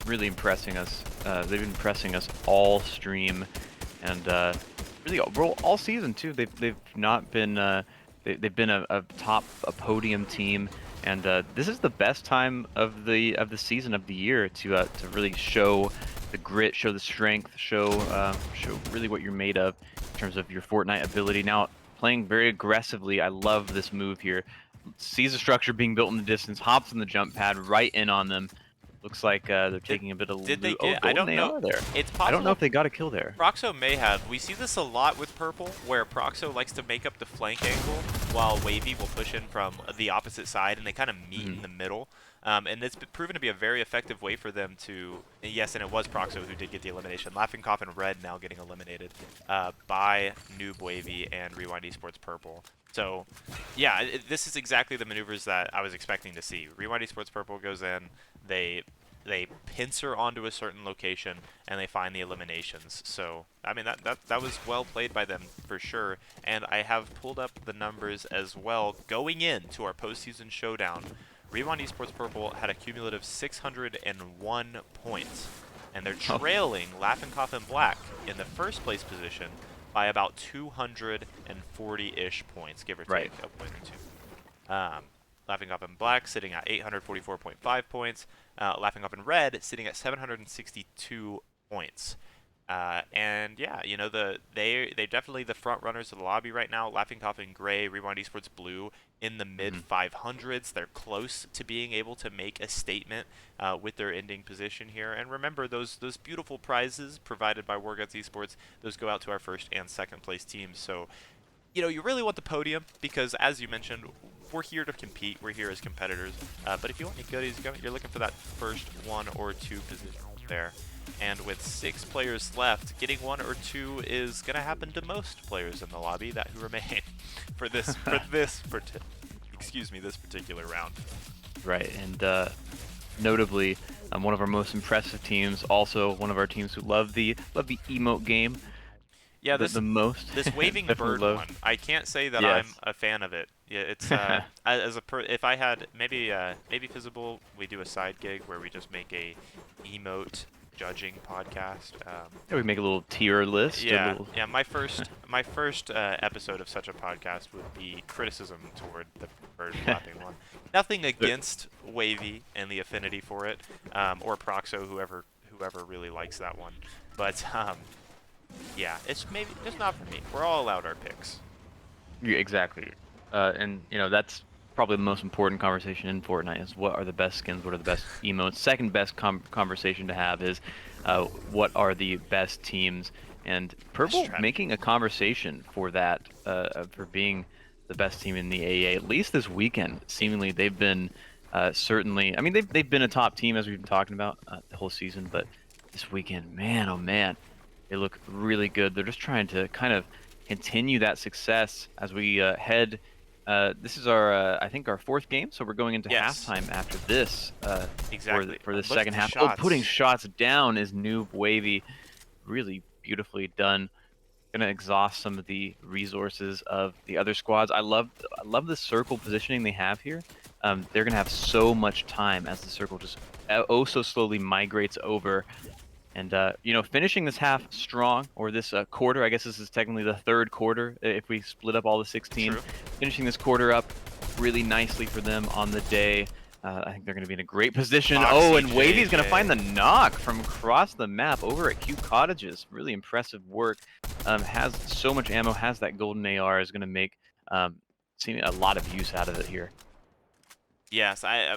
really impressing us. They've been impressing us all stream, and really all season too. They've not been they've been a podium team, and this is the best time of the season of the year to really show the grit, show the strength, show really what you're made of in terms of your Fortnite ability. Now playing very aggressively, I love this move here. Sees a structure being built in the distance, hops on the jump pad right in on them. Looks like they're Did taking a bit of did they loot. Oh, get? I golden don't know. AR there. It's I don't know possible if they got a kill there. Proxo may have. We see this a lot with Purple, where Proxo likes to make up the flank angle, while Wavy will push in from the opposite side, and they kind of meet in Mhm. the middle. And it's been proven to be a very effective way for them to... Yes, and it was Proxo who did get the elimination. Laughing Cough and Red now getting eliminated by Noob Wavy and Rewind Esports Purple. So, yeah, this is exactly the maneuvers that I was expecting to see. Rewind Esports Purple goes in, they pincer onto a certain location, and they find the eliminations. So, I mean, that was well played by them for sure. And I have pulled up the numbers as well. Going into our postseason showdown, Rewind Esports Purple had a cumulative 601 points. And they're Oh, trailing Laugh Cough and Black in the first place position by about 240-ish points, give or right. take a point or two. Laughing Up in Black sitting at 844.5 points. Laughing Up in Red sitting at 762 points. And yeah, you know they're definitely the front runners of the lobby right now. Laughing Cough in Gray, Rewind Esports Blue in the mid Mhm. 500s. They're close to being able to make a statement with their ending position here. And remember those beautiful prizes provided by Warguts Esports. Those go out to our first and second place teams. So you know, you really want the podium because, as you mentioned, we're here to compete. We're here as competitors. But if you want any goodies, you're looking for that first one or two position there. And with 6 players left, getting 1 or 2 is going to happen to most players in the lobby that who remain for this this particular round. Right, and notably, one of our most impressive teams, also one of our teams who love the emote game Yeah, the most. this waving Definitely bird love. one. I can't say that I'm Yes. a fan of it. Yeah, it's if I had maybe Fizzable, we do a side gig where we just make a emote judging podcast. Yeah, we make a little tier list, a Yeah, little. yeah. My first episode of such a podcast would be criticism toward the bird flapping one. Nothing against Wavy and the affinity for it, or Proxo, whoever really likes that one. But yeah, it's maybe just not for me. We're all allowed our picks. Yeah, exactly. And that's probably the most important conversation in Fortnite is what are the best skins, what are the best emotes. Second best conversation to have is what are the best teams. And Best Purple strategy. making a conversation for that, for being the best team in the AA, at least this weekend. Seemingly they've been certainly, I mean, they've been a top team as we've been talking about the whole season, but this weekend, man, oh man, they look really good. They're just trying to kind of continue that success as we head. This is our, I think, our fourth game, so we're going into Yes, halftime after this exactly. for the Look at second the half. Oh, putting shots. shots down is Noob Wavy, really beautifully done. Gonna exhaust some of the resources of the other squads. I love the circle positioning they have here. They're gonna have so much time as the circle just oh so slowly migrates over. And finishing this half strong, or this quarter, I guess this is technically the third quarter if we split up all the 16. True. Finishing this quarter up really nicely for them on the day. I think they're going to be in a great position. Oh, Foxy and Wavy's going to find JJ. the knock from across the map over at Q Cottages. Really impressive work. Has so much ammo, has that golden AR, is going to make seeing a lot of use out of it here. Yes, I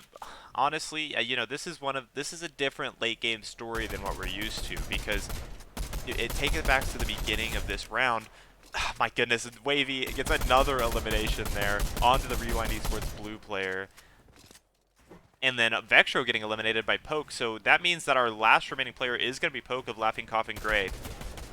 honestly, this is a different late game story than what we're used to because take it back to the beginning of this round. My goodness, Wavy gets another elimination there onto the Rewind Esports blue player. And then Vextro getting eliminated by Poke, so that means that our last remaining player is going to be Poke of Laughing Cough and Gray.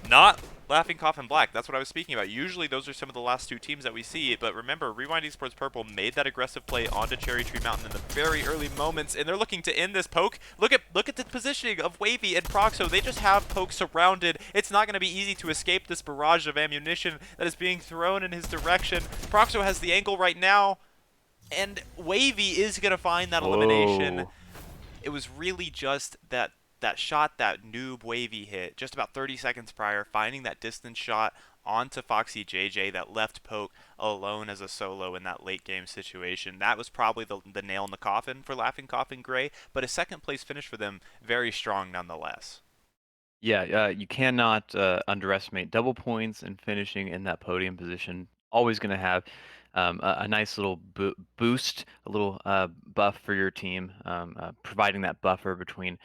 Not Laughing Cough and Black. That's what I was speaking about. Usually those are some of the last 2 teams that we see, but remember, Rewind Esports Purple made that aggressive play onto Cherry Tree Mountain in the very early moments, and they're looking to end this Poke. Look at the positioning of Wavy and Proxo. They just have Poke surrounded. It's not going to be easy to escape this barrage of ammunition that is being thrown in his direction. Proxo has the angle right now, and Wavy is going to find that elimination. Whoa. It was really just that shot that Noob Wavy hit just about 30 seconds prior, finding that distance shot onto Foxy JJ that left Poke alone as a solo in that late game situation. That was probably the nail in the coffin for Laughing Coffin Gray, but a second place finish for them, very strong nonetheless. Yeah, you cannot underestimate double points and finishing in that podium position. always going to have a nice little boost, a little buff for your team, providing that buffer between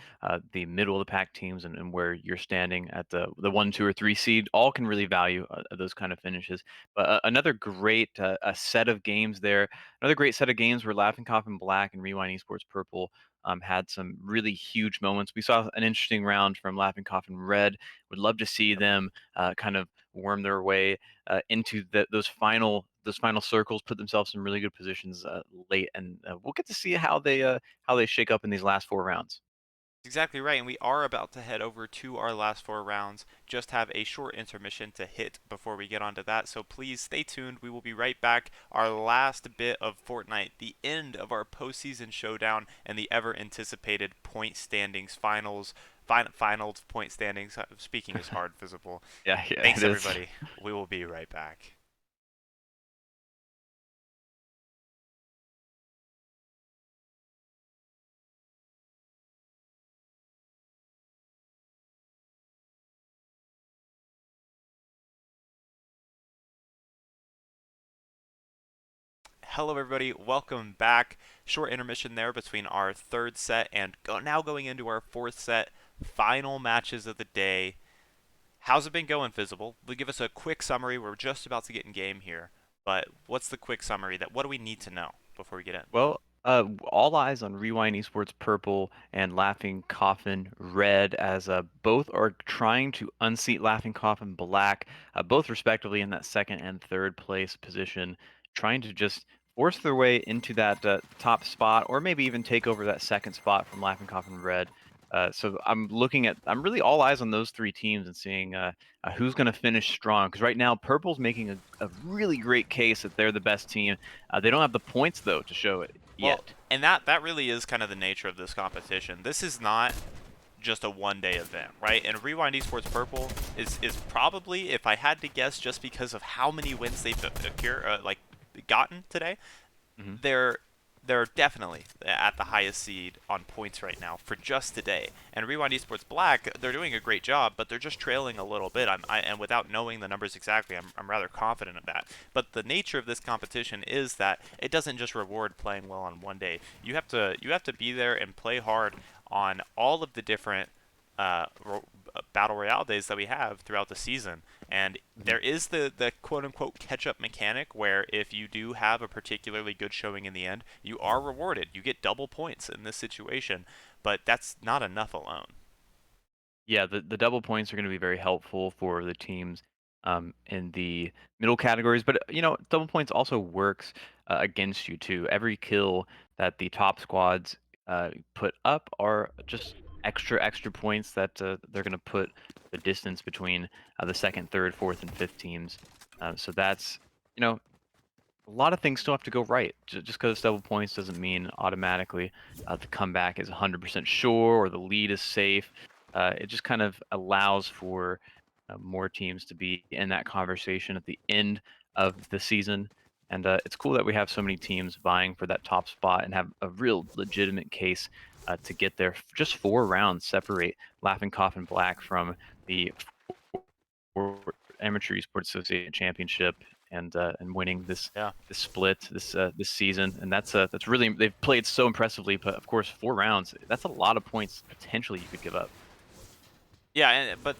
the middle of the pack teams and where you're standing at the 1, 2, or 3 seed. All can really value those kind of finishes. But another great a set of games there. Another great set of games where Laughing Coffin Black and Rewind Esports Purple had some really huge moments. We saw an interesting round from Laughing Coffin Red. Would love to see them kind of worm their way into those final circles, put themselves in really good positions late, and we'll get to see how they shake up in these last 4 rounds. Exactly right, and we are about to head over to our last 4 rounds. Just have a short intermission to hit before we get onto that, so please stay tuned. We will be right back. Our last bit of Fortnite, the end of our postseason showdown, and the ever anticipated point standings finals. Finals point standings. Speaking is hard, visible. Yeah, yeah, it Thanks, is. everybody. We will be right back. Hello, everybody. Welcome back. Short intermission there between our third set and now going into our fourth set. Final matches of the day. How's it been going, Visible? Will give us a quick summary. We're just about to get in game here, but what's the quick summary? What do we need to know before we get in? Well, all eyes on Rewind Esports Purple and Laughing Coffin Red, as both are trying to unseat Laughing Coffin Black, both respectively in that second and third place position, trying to just force their way into that top spot, or maybe even take over that second spot from Laughing Coffin Red. So I'm really all eyes on those 3 teams and seeing who's going to finish strong. Because right now, Purple's making a really great case that they're the best team. They don't have the points though to show it Well, yet. and that really is kind of the nature of this competition. This is not just a one-day event, right? And Rewind Esports Purple is probably, if I had to guess, just because of how many wins they've gotten today, Hmm. they're they're definitely at the highest seed on points right now for just today. And Rewind Esports Black, they're doing a great job, but they're just trailing a little bit. And without knowing the numbers exactly, I'm rather confident of that. But the nature of this competition is that it doesn't just reward playing well on one day. You have to be there and play hard on all of the different uh, battle royale days that we have throughout the season. And Hmm. there is the quote unquote catch up mechanic where if you do have a particularly good showing in the end, you are rewarded. You get double points in this situation, but that's not enough alone. Yeah, the double points are going to be very helpful for the teams in the middle categories, but double points also works against you too. Every kill that the top squads put up are just extra points that they're going to put the distance between the second, third, fourth, and fifth teams. So that's you know a lot of things still have to go right. Just because double points doesn't mean automatically the comeback is 100% sure or the lead is safe. It just kind of allows for more teams to be in that conversation at the end of the season. And it's cool that we have so many teams vying for that top spot and have a real legitimate case to get there. Just 4 rounds separate Laughing Coffin Black from the Amateur Esports Association Championship and winning Yeah. this split this season, and that's really they've played so impressively. But of course, 4 rounds, that's a lot of points potentially you could give up. Yeah, but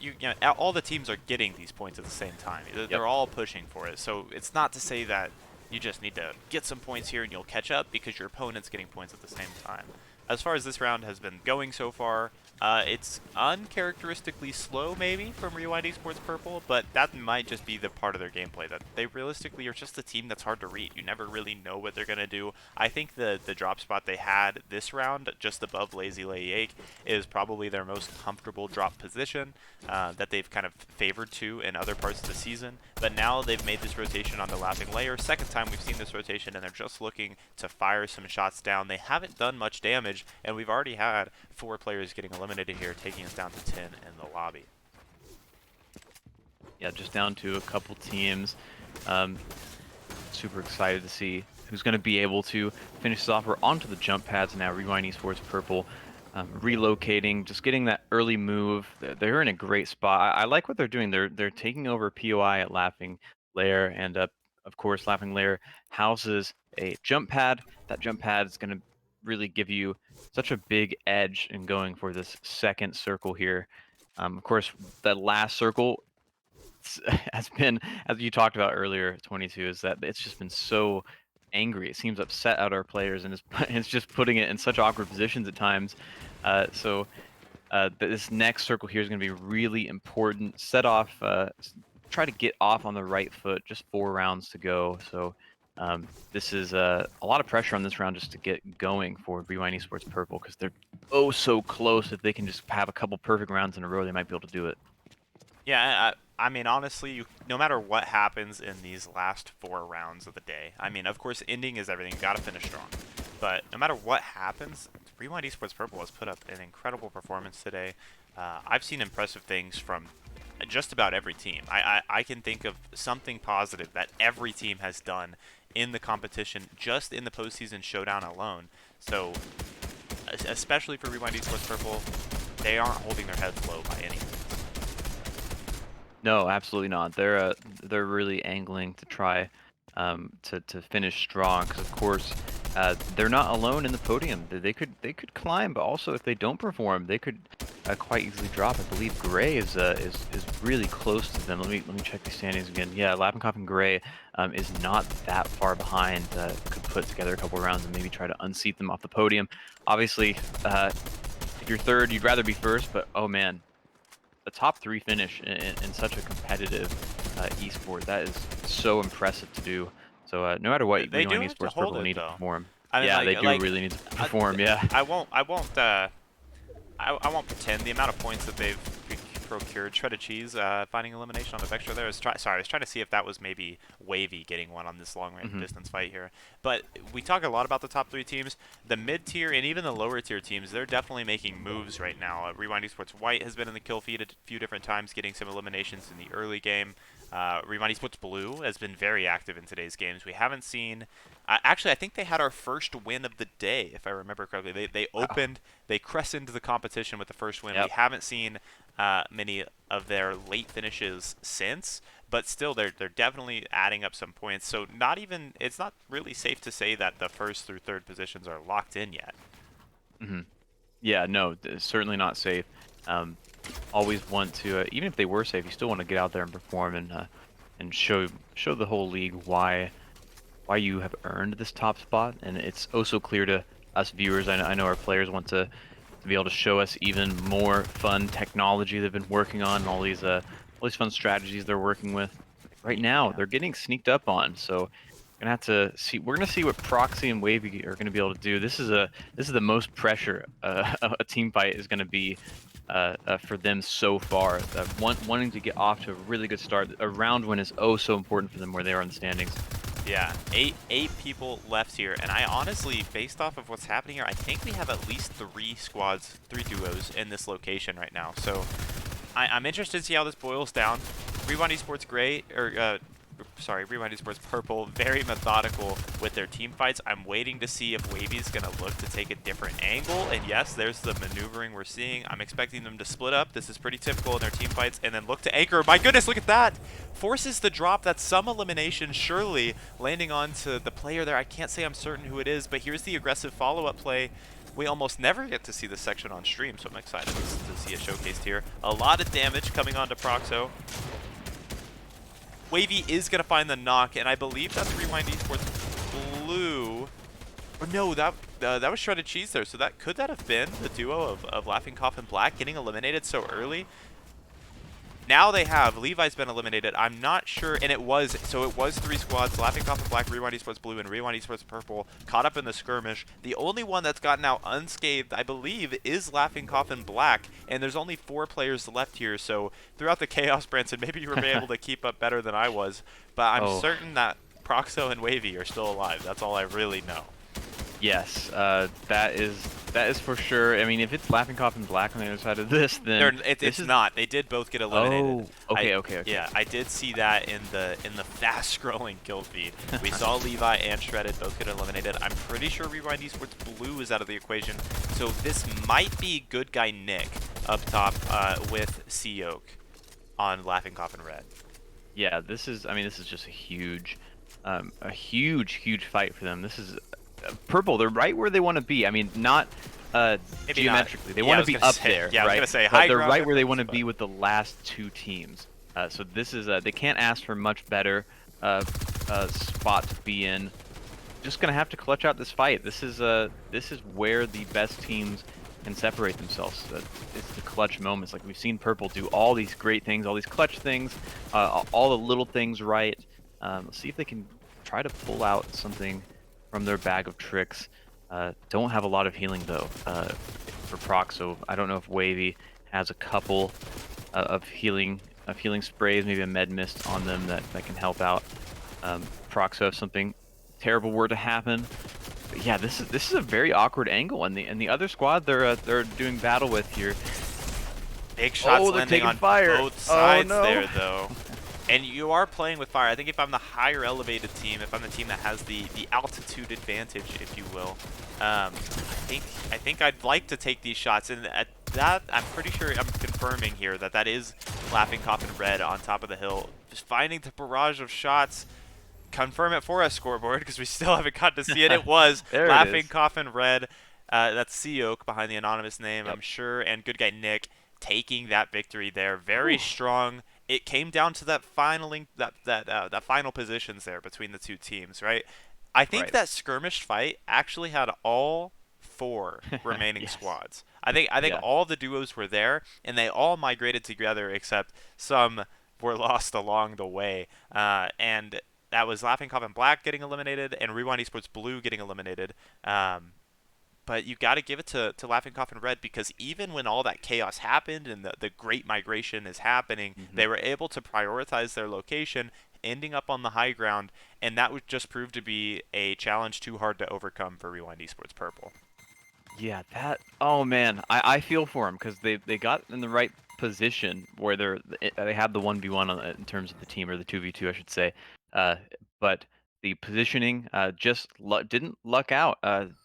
all the teams are getting these points at the same time. Yep. They're all pushing for it. So it's not to say that you just need to get some points here and you'll catch up because your opponent's getting points at the same time. As far as this round has been going so far, it's uncharacteristically slow maybe from Rewind Esports Purple, but that might just be the part of their gameplay that they realistically are just a team that's hard to read. You never really know what they're gonna do. I think the drop spot they had this round, just above Lazy Lady is probably their most comfortable drop position that they've kind of favored to in other parts of the season. But now they've made this rotation on the Laughing Layer. Second time we've seen this rotation, and they're just looking to fire some shots down. They haven't done much damage, and we've already had 4 players getting eliminated here, taking us down to 10 in the lobby. Yeah, just down to a couple teams. Um, Super excited to see who's going to be able to finish this off. We're onto the jump pads now. Rewind Esports Purple, relocating, just getting that early move. They're in a great spot. I like what they're doing. They're taking over POI at Laughing Lair and of course, Laughing Lair houses a jump pad. That jump pad is going to really give you such a big edge in going for this second circle here. Of course, that last circle has been, as you talked about earlier, 22, is that it's just been so angry. It seems upset at our players, and it's just putting it in such awkward positions at times. This next circle here is going to be really important. Try to get off on the right foot. Just 4 rounds to go. So this is a lot of pressure on this round just to get going for Rewind Esports Purple because they're oh so close. If they can just have a couple perfect rounds in a row, they might be able to do it. Yeah, I mean, honestly, no matter what happens in these last 4 rounds of the day, I mean, of course, ending is everything. You got to finish strong. But no matter what happens, Rewind Esports Purple has put up an incredible performance today. I've seen impressive things from just about every team. I can think of something positive that every team has done in the competition, just in the postseason showdown alone. So, especially for Rewind Esports Purple, they aren't holding their heads low by any means. No, absolutely not. They're really angling to try to finish strong because of course they're not alone in the podium. They could climb, but also if they don't perform, they could quite easily drop. I believe Gray is really close to them. Let me check the standings again. Yeah, Lappenkoff and Gray is not that far behind. Could put together a couple rounds and maybe try to unseat them off the podium. Obviously, if you're third, you'd rather be first, but oh man, a top 3 finish in such a competitive esport. That is so impressive to do. So no matter what, They do Rewind have to Esports hold Purple will it need to though. perform. I mean, Yeah, they do like really need to I, perform. Yeah. I won't pretend the amount of points that they've procured. Shredded Cheese finding elimination on the Vextra there. I was trying to see if that was maybe Wavy getting one on this long range hmm distance fight here. But we talk a lot about the top 3 teams. The mid tier and even the lower tier teams, they're definitely making moves right now. Rewind Esports White has been in the kill feed a few different times, getting some eliminations in the early game. Rewind Esports Blue has been very active in today's games. We haven't seen. Actually, I think they had our first win of the day, if I remember correctly. They Wow. opened, they crescented the competition with the first win. We Yep. haven't seen many of their late finishes since, but still, they're definitely adding up some points. So it's not really safe to say that the first through third positions are locked in yet. hmm Yeah. No, certainly not safe. Um, Always want to, even if they were safe, you still want to get out there and perform and show the whole league why you have earned this top spot. And it's also clear to us viewers. I know our players want to be able to show us even more fun technology they've been working on, and all these fun strategies they're working with. Right now, Yeah. they're getting sneaked up on, so gonna have to see. We're gonna see what Proxy and Wavy are gonna be able to do. This is the most pressure a team fight is gonna be for them so far. Wanting to get off to a really good start. A round win is oh so important for them where they are in the standings. Yeah, eight people left here, and I honestly, based off of what's happening here, I think we have at least 3 duos in this location right now. So I'm interested to see how this boils down. Rewind Esports Gray, sorry, Rewind Esports Purple, very methodical with their team fights. I'm waiting to see if Wavy's going to look to take a different angle. And yes, there's the maneuvering we're seeing. I'm expecting them to split up. This is pretty typical in their team fights. And then look to anchor. My goodness, look at that. Forces the drop. That's some elimination, surely, landing onto the player there. I can't say I'm certain who it is, but here's the aggressive follow-up play. We almost never get to see this section on stream, so I'm excited to see it showcased here. A lot of damage coming onto Proxo. Wavy is going to find the knock, and I believe that's Rewind Esports Blue. Or no, that was Shredded Cheese there, so could that have been the duo of Laughing Cough and Black getting eliminated so early? Now they have. Levi's been eliminated. I'm not sure, and it was 3 squads. Laughing Cough and Black, Rewind Esports Blue, and Rewind Esports Purple caught up in the skirmish. The only one that's gotten out unscathed, I believe, is Laughing Cough and Black, and there's only 4 players left here, so throughout the chaos, Branson, maybe you were able to keep up better than I was, but I'm Oh. certain that Proxo and Wavy are still alive. That's all I really know. Yes, that is for sure. I mean, if it's Laughing Cough and Black on the other side of this, then It's this is not. They did both get eliminated. oh, okay. Yeah, I did see that in the fast-scrolling kill feed. We saw Levi and Shredded both get eliminated. I'm pretty sure Rewind Esports Blue is out of the equation. So this might be good guy Nick up top with Sea Oak on Laughing Cough and Red. Yeah, this is. I mean, this is just a huge a huge fight for them. This is Purple. They're right where they want to be. I mean, not Maybe not. geometrically. They Yeah, want I to was be gonna up say. there, Yeah, I was right? gonna say But high they're ground right where they want difference, to but be with the last two teams. So this is they can't ask for much better uh, spot to be in. Just gonna have to clutch out this fight. This is where the best teams can separate themselves. It's the clutch moments. Like we've seen Purple do all these great things, all these clutch things, all the little things right. Let's see if they can try to pull out something from their bag of tricks. Don't have a lot of healing though for proc, so I don't know if Wavy has a couple of healing sprays, maybe a med mist on them that can help out. Proxo if something terrible were to happen. But yeah, this is a very awkward angle, and the other squad they're doing battle with here. big shots Oh, they're landing taking on fire. both Oh sides no. there, though. And you are playing with fire. I think if I'm the higher elevated team, if I'm the team that has the altitude advantage, if you will, I think I'd like to take these shots. And at that, I'm pretty sure I'm confirming here that that is Laughing Coffin Red on top of the hill. Just finding the barrage of shots. Confirm it for us, scoreboard, because we still haven't got to see it. It was There it Laughing is. Coffin Red. That's Seoke behind the anonymous name, Yep. I'm sure, and good guy Nick taking that victory there. Very Whew. strong. It came down to that that final positions there between the two teams, right? I think Right. that skirmish fight actually had all four remaining Yes. squads. I think Yeah. all the duos were there, and they all migrated together, except some were lost along the way. And that was Laughing Coffin Black getting eliminated and Rewind Esports Blue getting eliminated. Um, but you got to give it to Laughing Coffin Red, because even when all that chaos happened and the great migration is happening, Hmm. they were able to prioritize their location, ending up on the high ground, and that would just prove to be a challenge too hard to overcome for Rewind Esports Purple. Yeah, that. Oh man, I feel for them because they got in the right position where they have the 1v1 in terms of the team, or the 2v2 I should say. Uh, but the positioning just didn't luck out.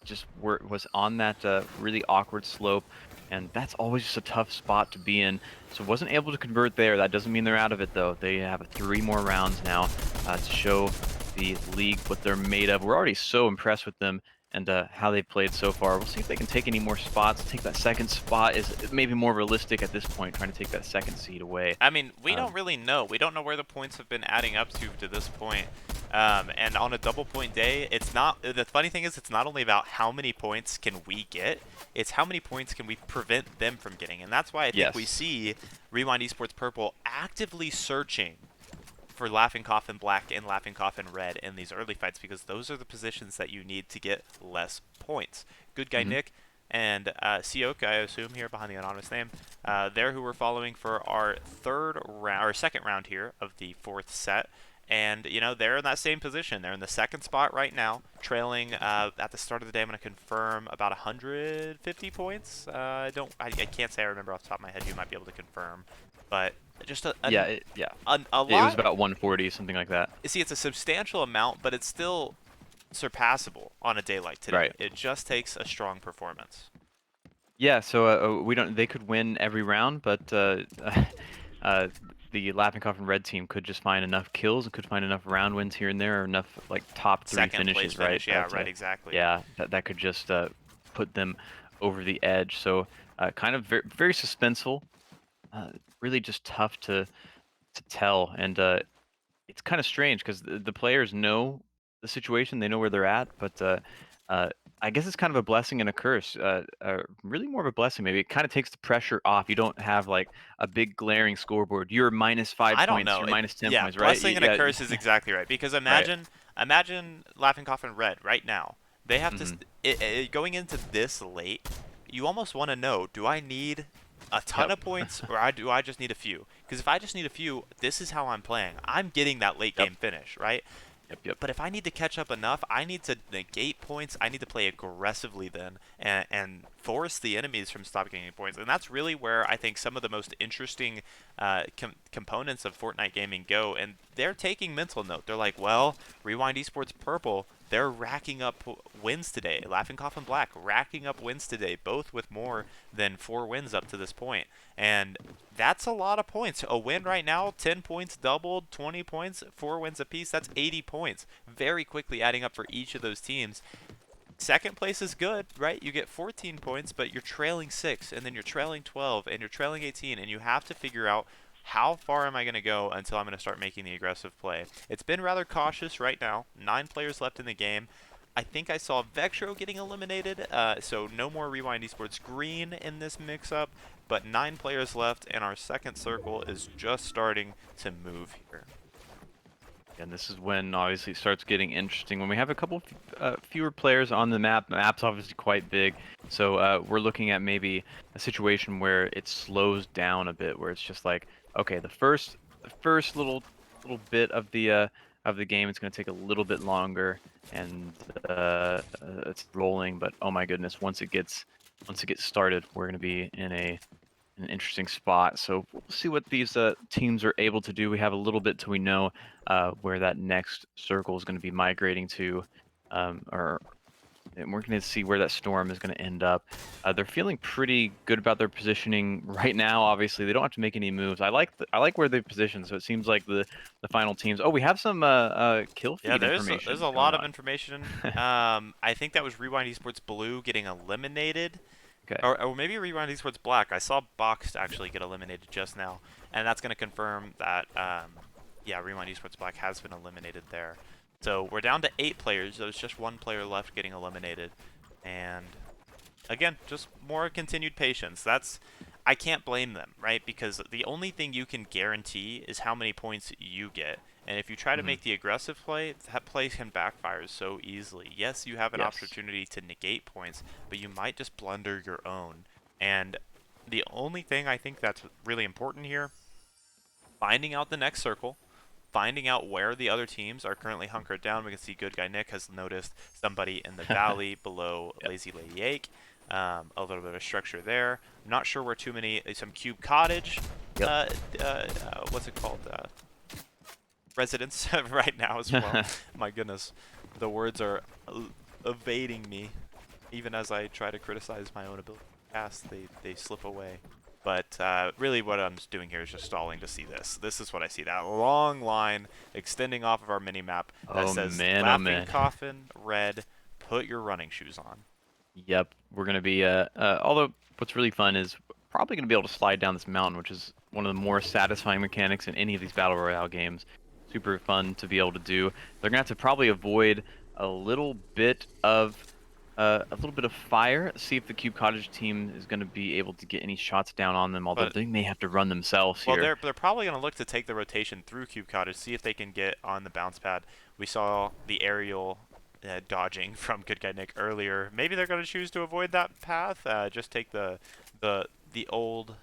Just was on that really awkward slope, and that's always just a tough spot to be in. So wasn't able to convert there. That doesn't mean they're out of it though. They have 3 more rounds now to show the league what they're made of. We're already so impressed with them and how they played so far. We'll see if they can take any more spots. Take that second spot is maybe more realistic at this point, trying to take that second seed away. I mean, we don't Um, really know. We don't know where the points have been adding up to this point. And on a double point day, it's not. The funny thing is, it's not only about how many points can we get, it's how many points can we prevent them from getting. And that's why I think we yes. see Rewind Esports Purple actively searching for Laughing Coffin Black and Laughing Coffin Red in these early fights, because those are the positions that you need to get less points. Good guy Hmm. Nick and Seoke, I assume here behind the anonymous name, there who we're following for our third round or second round here of the fourth set. And you know, they're in that same position. They're in the second spot right now, trailing at the start of the day. I'm going to confirm about 150 points. I can't say I remember off the top of my head. You might be able to confirm, but just Yeah, a it was lot. about 140, something like that. See, it's a substantial amount, but it's still surpassable on a day like today. Right. It just takes a strong performance. Yeah. So we don't. They could win every round, but uh, the Laughing Coffin Red team could just find enough kills and could find enough round wins here and there, or enough like top 3 Second place finishes, right? finish, yeah, That right, exactly. yeah, that could just put them over the edge. So kind of very suspenseful. Uh, Really just tough to tell, and it's kind of strange because the players know the situation, they know where they're at, but uh, I guess it's kind of a blessing and a curse. Really more of a blessing, maybe. It kind of takes the pressure off. You don't have like a big glaring scoreboard. You're minus five I don't points. know. You're minus 10 Yeah, points, right? blessing and a Yeah, curse is exactly right. Because right. imagine Laughing Coffin Red right now. They have to Hmm. going into this late. You almost want to know: do I need a ton Yep. of points, or do I just need a few? Because if I just need a few, this is how I'm playing. I'm getting that late Yep. game finish, right? Yep. But if I need to catch up enough, I need to negate points. I need to play aggressively then and force the enemies from stopping getting points. And that's really where I think some of the most interesting components of Fortnite gaming go. And they're taking mental note. They're like, well, Rewind Esports Purple, they're racking up wins today. Laughing Coffin Black racking up wins today, both with more than 4 wins up to this point. And that's a lot of points. A win right now, 10 points doubled, 20 points, 4 wins apiece. That's 80 points. Very quickly adding up for each of those teams. Second place is good, right? You get 14 points, but you're trailing 6, and then you're trailing 12, and you're trailing 18, and you have to figure out how far am I going to go until I'm going to start making the aggressive play. It's been rather cautious right now. 9 players left in the game. I think I saw Vectro getting eliminated, so no more Rewind Esports Green in this mix-up, but 9 players left, and our second circle is just starting to move here. And this is when obviously it starts getting interesting. When we have a couple fewer players on the map, the map's obviously quite big. So we're looking at maybe a situation where it slows down a bit, where it's just like, okay, the first little bit of the game, it's going to take a little bit longer, and it's rolling. But oh my goodness, once it gets started, we're going to be in an interesting spot. So we'll see what these teams are able to do. We have a little bit till we know where that next circle is going to be migrating to, and we're going to see where that storm is going to end up. They're feeling pretty good about their positioning right now. Obviously, they don't have to make any moves. I like where they position. So it seems like the final teams. Oh, we have some kill feed Yeah, information there's a going lot of on. information. I think that was Rewind Esports Blue getting eliminated. Okay. Or maybe Rewind Esports Black. I saw Boxed actually get eliminated just now, and that's going to confirm that, yeah, Rewind Esports Black has been eliminated there. So we're down to 8 players. There's just 1 player left getting eliminated, and again, just more continued patience. I can't blame them, right? Because the only thing you can guarantee is how many points you get. And if you try to Mhm. make the aggressive play, that play can backfire so easily. Yes, you have an Yes. opportunity to negate points, but you might just blunder your own. And the only thing I think that's really important here, finding out the next circle, finding out where the other teams are currently hunkered down. We can see Good Guy Nick has noticed somebody in the valley below Yep. Lazy Lady Ake. A little bit of structure there. I'm not sure where too many, some Cube Cottage, Yep. what's it called? Residents right now as well. My goodness, the words are evading me. Even as I try to criticize my own ability to cast, they slip away. But really what I'm just doing here is just stalling to see this. This is what I see. That long line extending off of our mini-map that Oh says man, oh Laughing man. Coffin, red, put your running shoes on. Yep, we're gonna be although what's really fun is probably gonna be able to slide down this mountain, which is one of the more satisfying mechanics in any of these battle royale games. Super fun to be able to do. They're gonna have to probably avoid a little bit of fire. See if the Cube Cottage team is gonna be able to get any shots down on them. Although But they may have to run themselves well, here. they're probably going to look to take the rotation through Cube Cottage, see if they can get on the bounce pad. We saw the aerial dodging from Good Guy Nick earlier. Maybe they're going to choose to avoid that path. Just take the old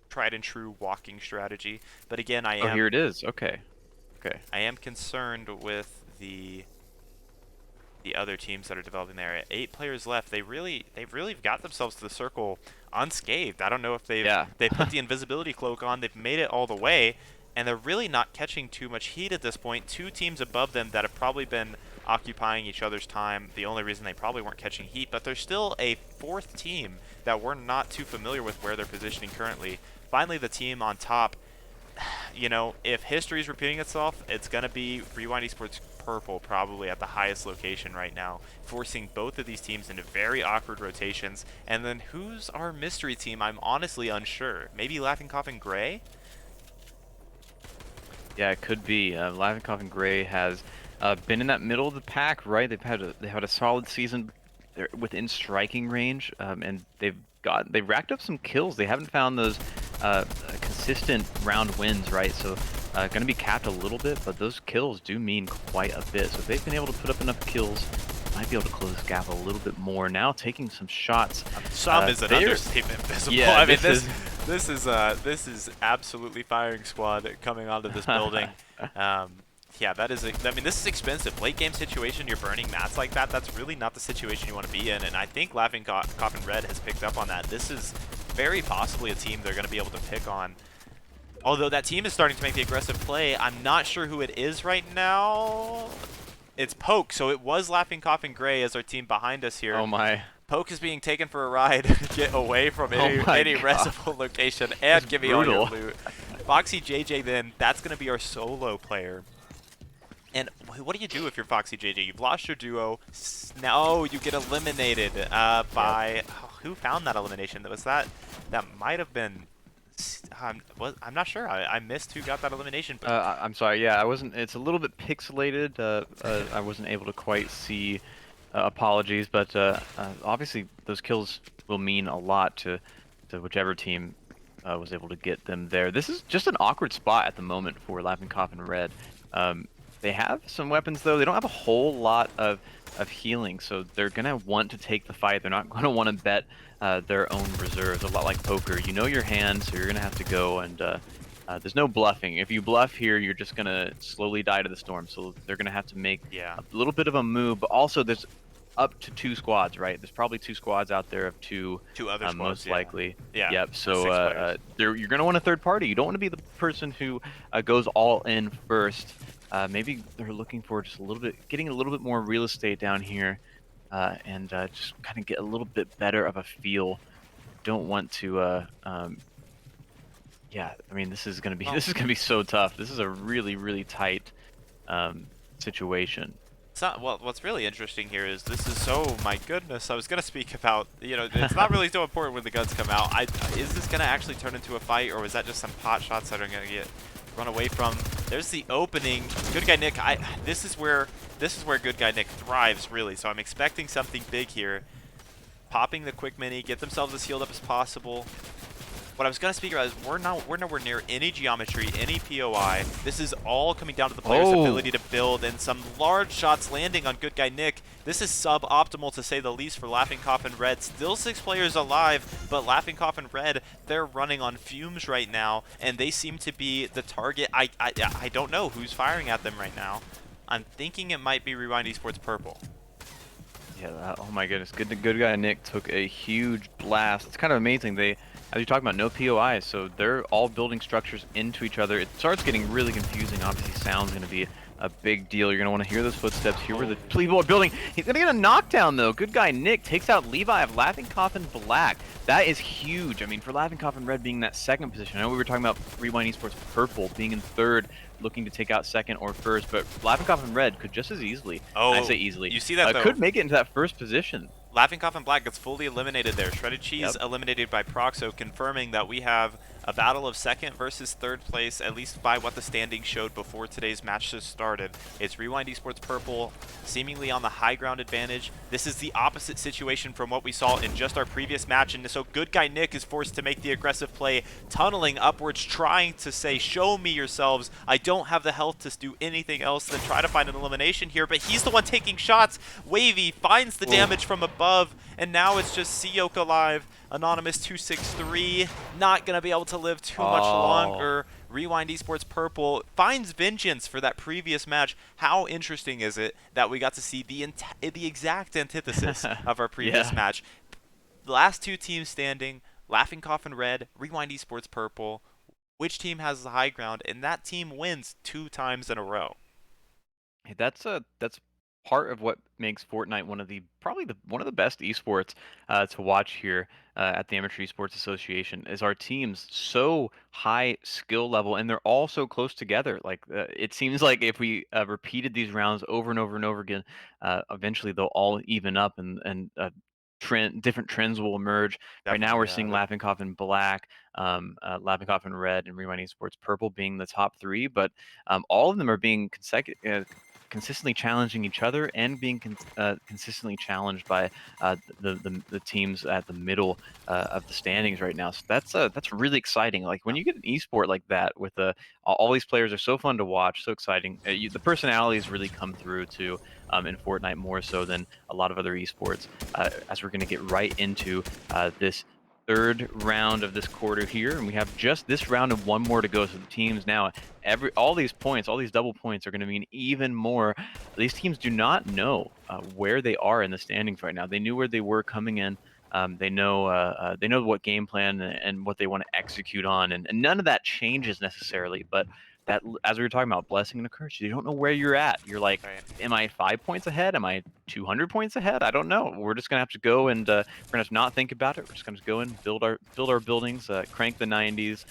tried and true walking strategy. But again, Oh, here it is. Okay. Okay. I am concerned with the other teams that are developing there. 8 players left. They've really got themselves to the circle unscathed. I don't know if Yeah. they put the invisibility cloak on. They've made it all the way, and they're really not catching too much heat at this point. 2 teams above them that have probably been occupying each other's time. The only reason they probably weren't catching heat, but there's still a 4th team that we're not too familiar with where they're positioning currently. Finally, the team on top. You know, if history is repeating itself, it's going to be Rewind Esports Purple probably at the highest location right now, forcing both of these teams into very awkward rotations. And then who's our mystery team? I'm honestly unsure. Maybe Laughing Coffin Gray? Yeah, it could be. Laughing Coffin Gray has been in that middle of the pack, right? They've had a solid season. They're within striking range, and they've racked up some kills. They haven't found those consistent round wins, right? So going to be capped a little bit, but those kills do mean quite a bit. So if they've been able to put up enough kills, might be able to close the gap a little bit more. Now taking some shots. Some is an understatement. Visible. Yeah, I mean, this is absolutely firing squad coming onto this building. Yeah, that is. I mean, this is expensive. Late game situation, you're burning mats like that. That's really not the situation you want to be in. And I think Laughing Coffin Red has picked up on that. This is very possibly a team they're going to be able to pick on. Although that team is starting to make the aggressive play, I'm not sure who it is right now. It's Poke. So it was Laughing Coffin Gray as our team behind us here. Oh my. Poke is being taken for a ride to get away from Oh my any god. restful location and That's give me all your brutal. loot. Foxy JJ then, that's going to be our solo player. And what do you do if you're Foxy JJ? You've lost your duo. No, you get eliminated by... Oh, who found that elimination? That might have been... I'm not sure. I missed who got that elimination. But I'm sorry. Yeah, I wasn't. It's a little bit pixelated. I wasn't able to quite see. Apologies, but obviously those kills will mean a lot to whichever team was able to get them there. This is just an awkward spot at the moment for Laughing Coffin Red. They have some weapons though. They don't have a whole lot of healing, so they're gonna want to take the fight. They're not gonna want to bet their own reserves. A lot like poker, you know your hand, so you're gonna have to go and. There's no bluffing. If you bluff here, you're just gonna slowly die to the storm. So they're gonna have to make yeah, a little bit of a move. But also, there's up to 2 squads, right? There's probably 2 squads out there of 2, two other squads, most yeah. likely. Yeah. Yep. So 6 players. you're gonna want a third party. You don't want to be the person who goes all in first. Maybe they're looking for just a little bit, getting a little bit more real estate down here, and just kind of get a little bit better of a feel. Don't want to. Yeah, I mean, this is gonna be so tough. This is a really tight situation. It's not, well, what's really interesting here is this is so, my goodness, I was going to speak about, you know, it's not really so important when the guns come out. Is this going to actually turn into a fight, or was that just some pot shots that are going to get run away from? There's the opening. Good Guy Nick, this is where Good Guy Nick thrives, really. So I'm expecting something big here. Popping the quick mini, get themselves as healed up as possible. What I was going to speak about is we're nowhere near any geometry, any POI. This is all coming down to the player's ability to build, and some large shots landing on Good Guy Nick. This is suboptimal to say the least for Laughing Coffin Red. Still 6 players alive, but Laughing Coffin Red, they're running on fumes right now, and they seem to be the target. I don't know who's firing at them right now. I'm thinking it might be Rewind Esports Purple. Yeah, oh my goodness. Good Guy Nick took a huge blast. It's kind of amazing. They, as you're talking about, no POIs, so they're all building structures into each other. It starts getting really confusing. Obviously, sound's going to be a big deal. You're going to want to hear those footsteps, hear where the people are building. He's going to get a knockdown, though. Good Guy Nick takes out Levi of Laughing Coffin Black. That is huge. I mean, for Laughing Coffin Red being that second position, I know we were talking about Rewind Esports Purple being in third, looking to take out second or first, but Laughing Coffin Red could just as easily, I say easily, you see that though, could make it into that first position. Laughing Coffin Black gets fully eliminated there. Shredded Cheese eliminated by Proxo, confirming that we have a battle of second versus third place, at least by what the standings showed before today's match just started. It's Rewind Esports Purple, seemingly on the high ground advantage. This is the opposite situation from what we saw in just our previous match, and so Good Guy Nick is forced to make the aggressive play, tunneling upwards, trying to say, show me yourselves. I don't have the health to do anything else than try to find an elimination here, but he's the one taking shots. Wavy finds the damage from above, and now it's just Seok alive. Anonymous 263 not gonna be able to live too much longer. Rewind Esports Purple finds vengeance for that previous match. How interesting is it that we got to see the exact antithesis of our previous match? The last 2 teams standing, Laughing Coffin Red, Rewind Esports Purple. Which team has the high ground? And that team wins 2 times in a row. Hey, that's part of what makes Fortnite one of the one of the best esports to watch here at the Amateur Esports Association. Is our teams so high skill level, and they're all so close together. Like it seems like if we repeated these rounds over and over and over again, eventually they'll all even up, and different trends will emerge. Right now, Definitely, we're yeah. seeing Laughing Coffin Black, Laughing Coffin Red, and Rewind Esports Purple being the top 3, but all of them are being consistently challenging each other and being consistently challenged by the teams at the middle of the standings right now. So that's really exciting. Like when you get an esport like that with all these players are so fun to watch, so exciting. The personalities really come through too in Fortnite more so than a lot of other esports. As we're going to get right into this third round of this quarter here, and we have just this round and one more to go. So the teams now, all these points, all these double points are going to mean even more. These teams do not know where they are in the standings right now. They knew where they were coming in. They know what game plan and what they want to execute on, and none of that changes necessarily. But that, as we were talking about, blessing and a curse, you don't know where you're at. You're like, Right. am I 5 points ahead? Am I 200 points ahead? I don't know. We're just gonna have to go and we're gonna have to not think about it. We're just gonna go and build our buildings, crank the 90s,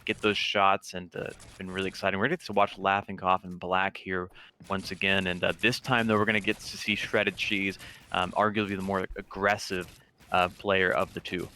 get those shots, and it's been really exciting. We're gonna get to watch Laughing Coffin Black here once again, and this time though we're gonna get to see Shredded Cheese, arguably the more aggressive player of the two.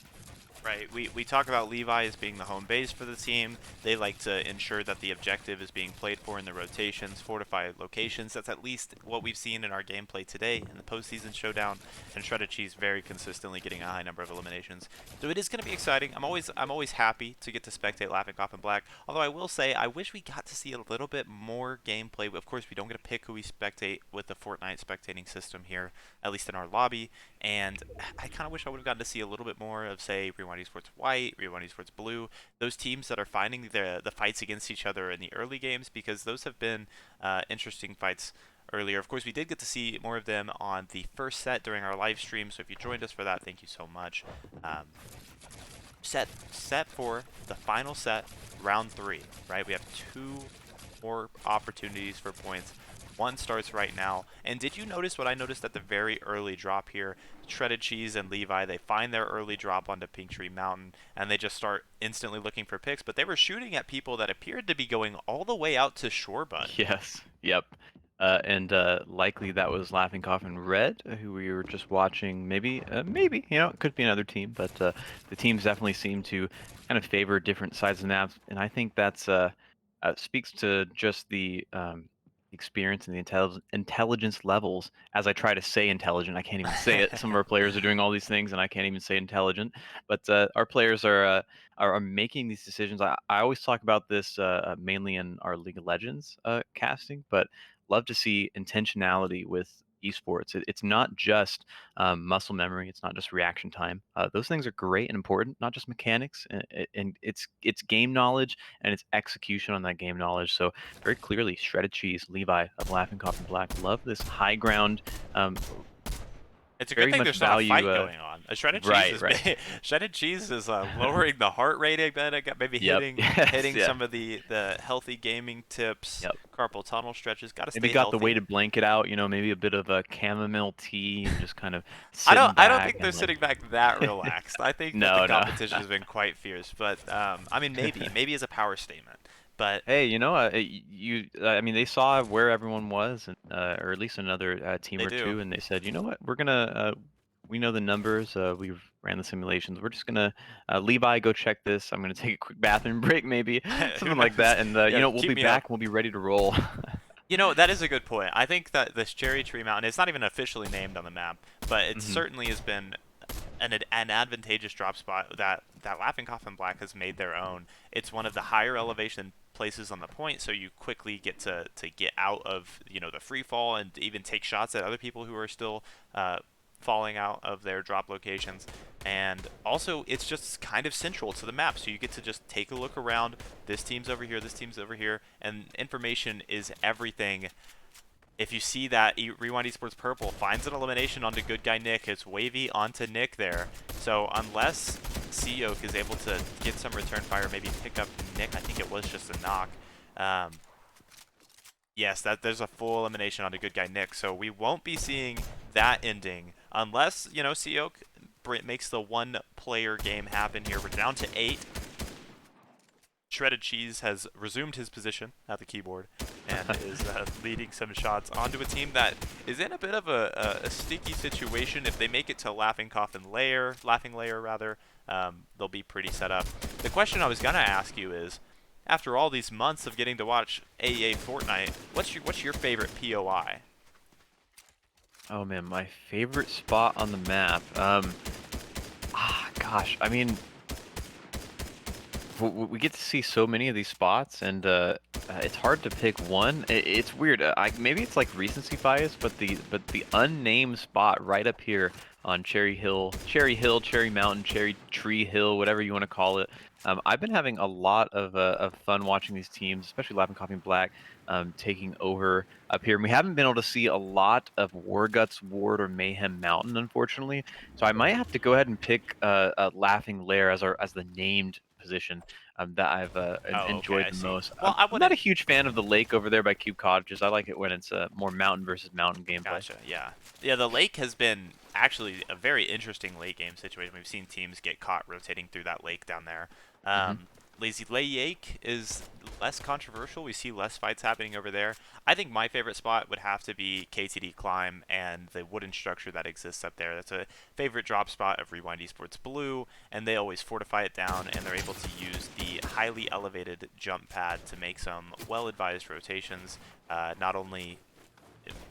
Right. We talk about Levi as being the home base for the team. They like to ensure that the objective is being played for in the rotations, fortify locations. That's at least what we've seen in our gameplay today in the postseason showdown. And Shredded Cheese very consistently getting a high number of eliminations. So it is going to be exciting. I'm always happy to get to spectate Laughing Coffin Black. Although I will say I wish we got to see a little bit more gameplay. Of course, we don't get to pick who we spectate with the Fortnite spectating system here, at least in our lobby. And I kind of wish I would have gotten to see a little bit more of, say, Rewind Esports White, Rewind Esports Blue, those teams that are finding the fights against each other in the early games, because those have been interesting fights earlier. Of course, we did get to see more of them on the first set during our live stream, so if you joined us for that, thank you so much. Set for the final set, round 3, right? We have 2 more opportunities for points. One starts right now. And did you notice what I noticed at the very early drop here? Shredded Cheese and Levi, they find their early drop onto Pink Tree Mountain, and they just start instantly looking for picks, but they were shooting at people that appeared to be going all the way out to Shorebud. Yes. Yep. And likely that was Laughing Coffin Red, who we were just watching. Maybe it could be another team, but the teams definitely seem to kind of favor different sides of the map, and I think that's speaks to just the experience and the intelligence levels. As I try to say intelligent, I can't even say it. Some of our players are doing all these things, and I can't even say intelligent. But our players are making these decisions. I always talk about this mainly in our League of Legends casting, but love to see intentionality with esports. It's not just muscle memory. It's not just reaction time. Those things are great and important, not just mechanics. And it's game knowledge and it's execution on that game knowledge. So very clearly, Shredded Cheese, Levi of Laughing Coffin Black love this high ground. Um, It's a good very thing much there's not a value. fight going on. A shredded cheese Right, is right. shredded cheese is lowering the heart rate a bit. Maybe Yep. hitting Yes. hitting Yeah. some of the healthy gaming tips, Yep. carpal tunnel stretches. Got to Maybe stay got the healthy. weighted blanket out. Maybe a bit of a chamomile tea and just kind of I don't sitting I don't back think they're and like. sitting back that relaxed. I think that the No, no. competition has been quite fierce, but I mean maybe as a power statement, but Hey, I mean, they saw where everyone was, and or at least another team they or do. two, and they said, you know what, we know the numbers, we've ran the simulations, we're just gonna, Levi, go check this. I'm gonna take a quick bathroom break, maybe Who something like knows? that, and Yeah, we'll keep be me up. back. We'll be ready to roll. You know, that is a good point. I think that this Cherry Tree Mountain, it's not even officially named on the map, but it Hmm. certainly has been an advantageous drop spot that Laughing Coffin Black has made their own. It's one of the higher elevation places on the point, so you quickly get to get out of the free fall and even take shots at other people who are still falling out of their drop locations. And also, it's just kind of central to the map, so you get to just take a look around. This team's over here, this team's over here, and information is everything. If you see that Rewind Esports Purple finds an elimination onto good guy Nick, it's wavy onto Nick there. So unless Seoke is able to get some return fire, maybe pick up Nick, I think it was just a knock. Um, yes, there's a full elimination onto good guy Nick. So we won't be seeing that ending unless, Seoke makes the one-player game happen here. We're down to 8. Shredded Cheese has resumed his position at the keyboard and is leading some shots onto a team that is in a bit of a sticky situation. If they make it to Laughing Layer rather, they'll be pretty set up. The question I was gonna ask you is, after all these months of getting to watch AEA Fortnite, what's your favorite POI? Oh man, my favorite spot on the map. Gosh, I mean, We get to see so many of these spots, and it's hard to pick one. It's weird. Maybe it's like recency bias, but the unnamed spot right up here on Cherry Mountain, Cherry Tree Hill, whatever you want to call it. I've been having a lot of fun watching these teams, especially Laughing Coffee and Black, taking over up here. And we haven't been able to see a lot of War Guts Ward or Mayhem Mountain, unfortunately. So I might have to go ahead and pick Laughing Lair as the named position that I've Oh, okay, enjoyed I the see. most. Well, I I'm not a wouldn't. huge fan of the lake over there by Cube Cottages. I like it when it's more mountain versus mountain gameplay. Gotcha. Yeah. Yeah. The lake has been actually a very interesting late game situation. We've seen teams get caught rotating through that lake down there. Hmm. Lazy Lake is less controversial. We see less fights happening over there. I think my favorite spot would have to be KTD Climb and the wooden structure that exists up there. That's a favorite drop spot of Rewind Esports Blue, and they always fortify it down, and they're able to use the highly elevated jump pad to make some well-advised rotations, not only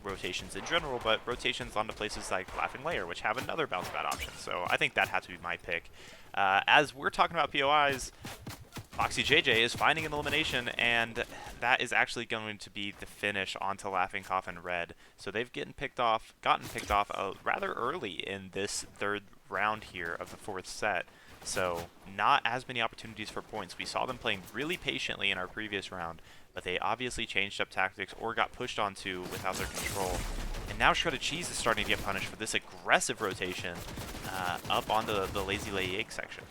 rotations in general, but rotations onto places like Laughing Lair, which have another bounce pad option. So I think that had to be my pick. As we're talking about POIs, Foxy JJ is finding an elimination, and that is actually going to be the finish onto Laughing Coffin Red. So they've gotten picked off rather early in this third round here of the fourth set. So not as many opportunities for points. We saw them playing really patiently in our previous round, but they obviously changed up tactics or got pushed onto without their control. And now Shredded Cheese is starting to get punished for this aggressive rotation up onto the Lazy Lake section.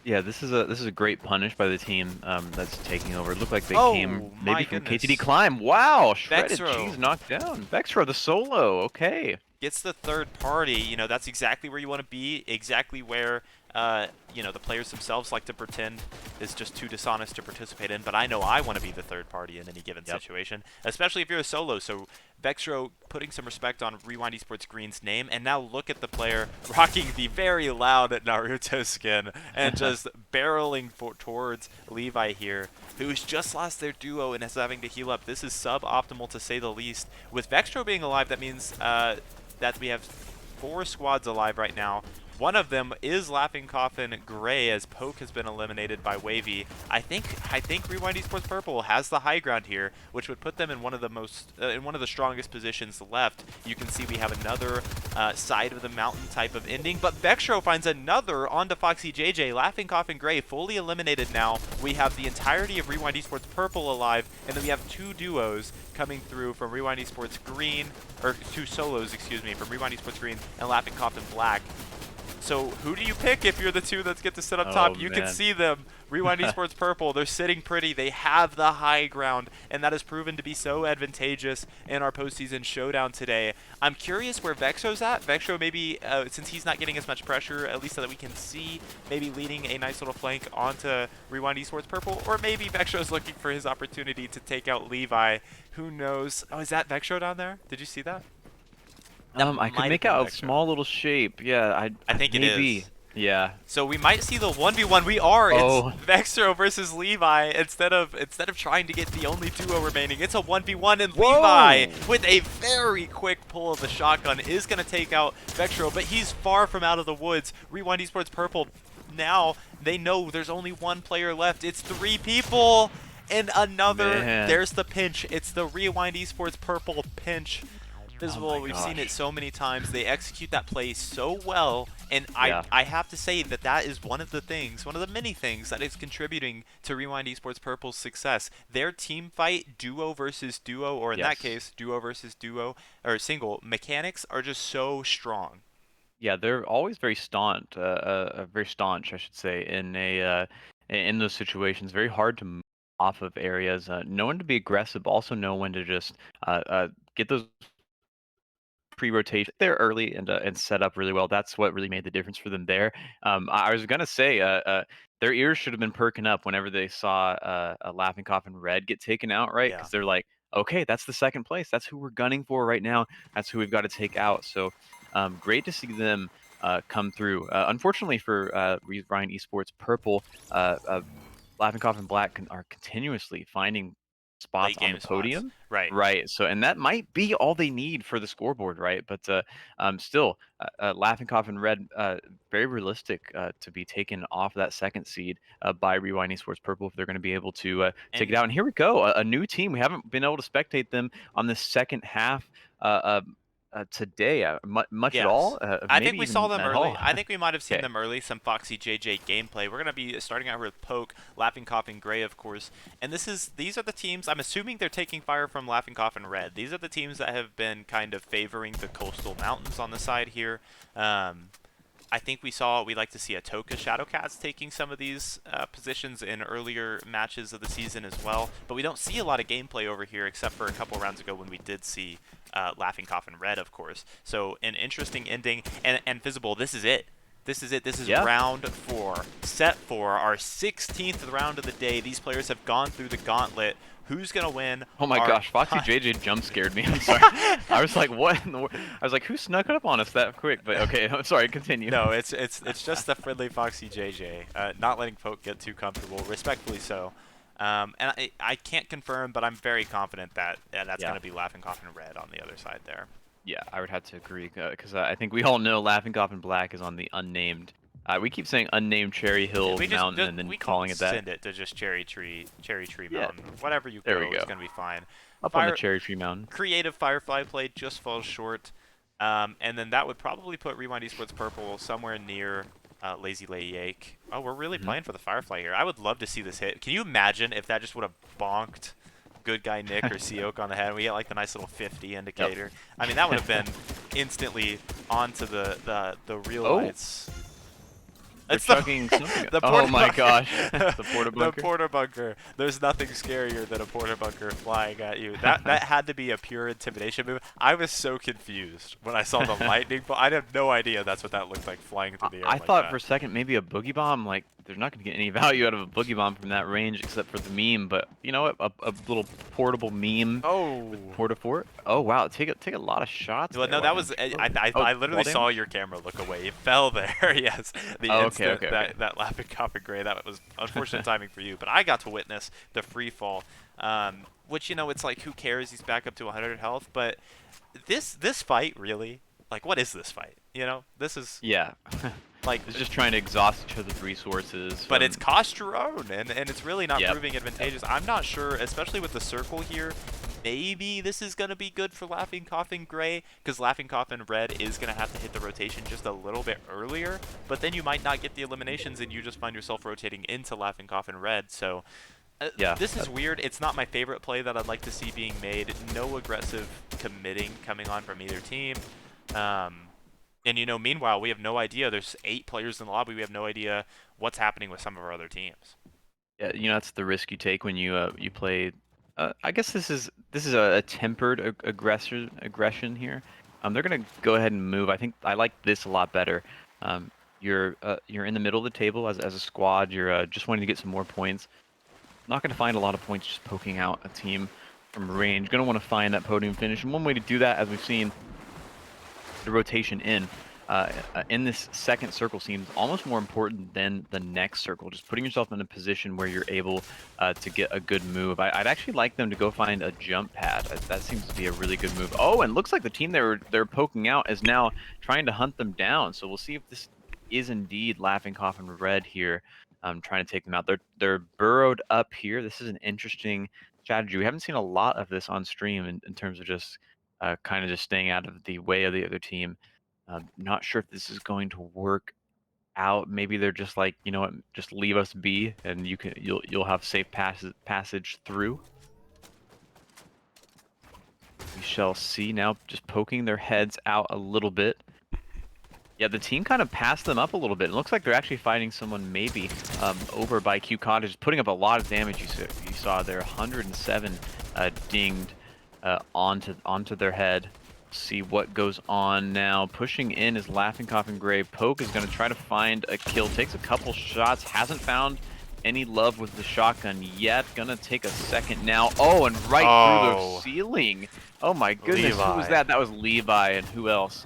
Yeah, this is a great punish by the team that's taking over. It looked like they came Oh maybe my from KTD goodness. Climb. Wow, Shredded Vexro Cheese knocked down. Vexro the solo. Okay. gets the third party. That's exactly where you want to be, exactly where, the players themselves like to pretend is just too dishonest to participate in, but I know I want to be the third party in any given Yep. situation, especially if you're a solo. So Vexro putting some respect on Rewind Esports Green's name, and now look at the player rocking the very loud Naruto skin and just barreling towards Levi here, who's just lost their duo and is having to heal up. This is suboptimal to say the least. With Vexro being alive, that means that we have 4 squads alive right now. One of them is Laughing Coffin Gray, as Poke has been eliminated by Wavy. I think Rewind Esports Purple has the high ground here, which would put them in one of the strongest positions left. You can see we have another side of the mountain type of ending, but Vexro finds another onto Foxy JJ. Laughing Coffin Gray fully eliminated now. We have the entirety of Rewind Esports Purple alive, and then we have 2 duos coming through from Rewind Esports Green, or 2 solos, excuse me, from Rewind Esports Green and Laughing Coffin Black. So who do you pick if you're the 2 that get to sit up Oh top? You can man. see them. Rewind Esports Purple, they're sitting pretty. They have the high ground, and that has proven to be so advantageous in our postseason showdown today. I'm curious where Vexo's at. Vexo maybe, since he's not getting as much pressure, at least so that we can see, maybe leading a nice little flank onto Rewind Esports Purple, or maybe Vexo's looking for his opportunity to take out Levi. Who knows? Oh, is that Vexo down there? Did you see that? That I could might have make been out a Vexo. small little shape. Yeah, I think it maybe. is. Yeah. So we might see the 1v1. We are. It's Oh, Vexro versus Levi. Instead of trying to get the only duo remaining, it's a 1v1, and Levi, whoa! with a very quick pull of the shotgun, is going to take out Vexro, but he's far from out of the woods. Rewind Esports Purple, now they know there's only one player left. It's 3 people, and Man. there's the pinch. It's the Rewind Esports Purple pinch. Oh Visible, my we've seen it gosh. so many times. They execute that play so well, and I Yeah. I have to say that is one of the many things that is contributing to Rewind Esports Purple's success. Their team fight, duo versus duo, or in that Yes. case, duo versus duo, or single, mechanics are just so strong. Yeah, they're always very staunch, I should say, in those situations. Very hard to move off of areas. Know when to be aggressive, but also know when to just get those pre-rotation there early and set up really well. That's what really made the difference for them there. I was gonna say, their ears should have been perking up whenever they saw a Laughing Coffin Red get taken out, right? Yeah. Because they're like, okay, that's the second place. That's who we're gunning for right now. That's who we've got to take out. So great to see them come through. Unfortunately for Ryan Esports Purple, Laughing Coffin Black are continuously finding spots Late on the game spots. podium. Right. Right. So, and that might be all they need for the scoreboard, right? But still, Laughing Cough and Red, very realistic to be taken off that second seed by Rewind Esports Purple if they're going to be able to take it And out. And here we go, a new team. We haven't been able to spectate them on the second half today, much at yes. all, I think maybe we saw even them at early. all. I think we might have seen Okay. them early, some Foxy JJ gameplay. We're going to be starting out with Poke, Laughing Cough, and Gray, of course. And these are the teams, I'm assuming they're taking fire from Laughing Cough and Red. These are the teams that have been kind of favoring the coastal mountains on the side here. I think we like to see Atoka Shadowcats taking some of these positions in earlier matches of the season as well. But we don't see a lot of gameplay over here except for a couple rounds ago when we did see Laughing Cough and Red, of course. So an interesting ending. And Visible, this is it. This is it. This is Yeah. round 4. Set 4, our 16th round of the day. These players have gone through the gauntlet. Who's going to win? Oh my Our gosh, Foxy JJ jump scared me. I'm sorry. I was like, what in the world? I was like, who snuck up on us that quick? But okay, I'm sorry, continue. No, it's just the friendly Foxy JJ, not letting Poke get too comfortable, respectfully so. And I can't confirm, but I'm very confident that that's Yeah. going to be Laughing Cough and Red on the other side there. Yeah, I would have to agree because I think we all know Laughing Cough and Black is on the unnamed. We keep saying unnamed Cherry Hill We just, Mountain and then we can calling it that. send it to just Cherry Tree Yeah, Mountain. Whatever you there go we is go. going to be fine. Up on the Cherry Tree Mountain. Creative Firefly play just falls short. And then that would probably put Rewind Esports Purple somewhere near Lazy Lady Ache. Oh, we're really playing for the Firefly here. I would love to see this hit. Can you imagine if that just would have bonked Good Guy Nick or Seok on the head and we get like the nice little 50 indicator? Yep. I mean, that would have been instantly onto the real Oh. lights. They're It's the, chugging something. the Oh porta my bunker. gosh, the porta bunker. The porta bunker. There's nothing scarier than a porta bunker flying at you. That had to be a pure intimidation move. I was so confused when I saw the lightning bolt. I had no idea that's what that looked like flying through the air I like thought that. for a second maybe a boogie bomb. Like, they're not going to get any value out of a boogie bomb from that range except for the meme. But you know what? A little portable meme. Oh. Porta fort. Oh wow, take a lot of shots. Well, there. no, that Watch was him. I Oh, literally wall saw damage? your camera look away. It fell there. Yes, the Oh, instant okay. that Laughing Copper Gray. That was unfortunate timing for you, but I got to witness the free fall. Which it's like who cares? He's back up to 100 health, but this fight really, like, what is this fight? This is Yeah. like. It's just trying to exhaust each other's resources. But it's cost your own, and it's really not Yep. proving advantageous. I'm not sure, especially with the circle here. Maybe this is going to be good for Laughing Cough and Gray, because Laughing Cough and Red is going to have to hit the rotation just a little bit earlier, but then you might not get the eliminations, and you just find yourself rotating into Laughing Cough and Red, so... Yeah. This is weird. It's not my favorite play that I'd like to see being made. No aggressive committing coming on from either team. And, meanwhile, we have no idea. There's 8 players in the lobby. We have no idea what's happening with some of our other teams. Yeah, that's the risk you take when you play. I guess this is a tempered aggression here. They're gonna go ahead and move. I think I like this a lot better. You're in the middle of the table as a squad. You're just wanting to get some more points. Not gonna find a lot of points just poking out a team from range. Gonna want to find that podium finish, and one way to do that, as we've seen, the rotation in this second circle seems almost more important than the next circle. Just putting yourself in a position where you're able to get a good move. I'd actually like them to go find a jump pad. That seems to be a really good move. Oh, and looks like the team they're poking out is now trying to hunt them down. So we'll see if this is indeed Laughing Cough and Red here, trying to take them out. They're burrowed up here. This is an interesting strategy. We haven't seen a lot of this on stream in terms of just kind of just staying out of the way of the other team. Not sure if this is going to work out. Maybe they're just like, you know what, just leave us be, and you'll have safe passage through. We shall see. Now just poking their heads out a little bit. Yeah, the team kind of passed them up a little bit. It looks like they're actually fighting someone maybe over by Q Cottage, putting up a lot of damage. You saw there, 107 dinged onto their head. See what goes on now. Pushing in is Laughing Cough and Gray. Poke is going to try to find a kill. Takes a couple shots. Hasn't found any love with the shotgun yet. Gonna take a second now. Oh, and right through the ceiling. Oh my goodness, Levi. who was that? That was Levi, and who else?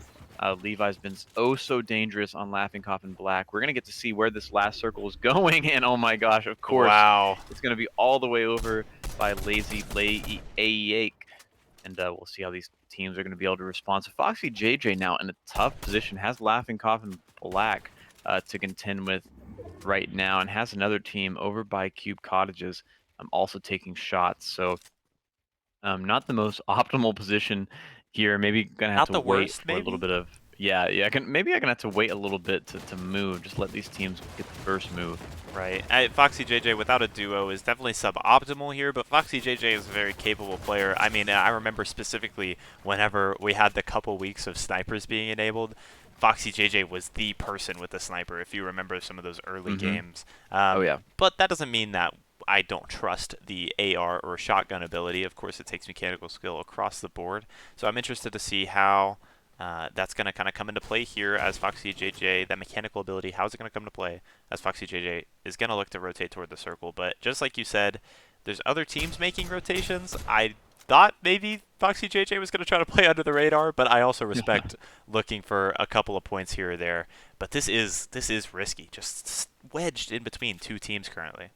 Levi's been oh so dangerous on Laughing Coffin Black. We're gonna get to see where this last circle is going, and oh my gosh, of course, Wow. it's gonna be all the way over by Lazy Lay Aake, and we'll see how these teams are gonna be able to respond. So Foxy JJ now in a tough position, has Laughing Coffin Black to contend with right now, and has another team over by Cube Cottages also taking shots. So not the most optimal position here. Maybe gonna have Not to the wait worst, for a little maybe? bit of yeah. Maybe I can have to wait a little bit to move. Just let these teams get the first move. Right. Foxy JJ without a duo is definitely suboptimal here, but Foxy JJ is a very capable player. I mean, I remember specifically whenever we had the couple weeks of snipers being enabled, Foxy JJ was the person with the sniper, if you remember some of those early Mm-hmm. games. Oh yeah. But that doesn't mean that I don't trust the AR or shotgun ability. Of course, it takes mechanical skill across the board. So I'm interested to see how that's going to kind of come into play here as Foxy JJ, that mechanical ability, how's it going to come to play as Foxy JJ is going to look to rotate toward the circle. But just like you said, there's other teams making rotations. I thought maybe Foxy JJ was going to try to play under the radar, but I also respect looking for a couple of points here or there. But this is risky, just wedged in between two teams currently.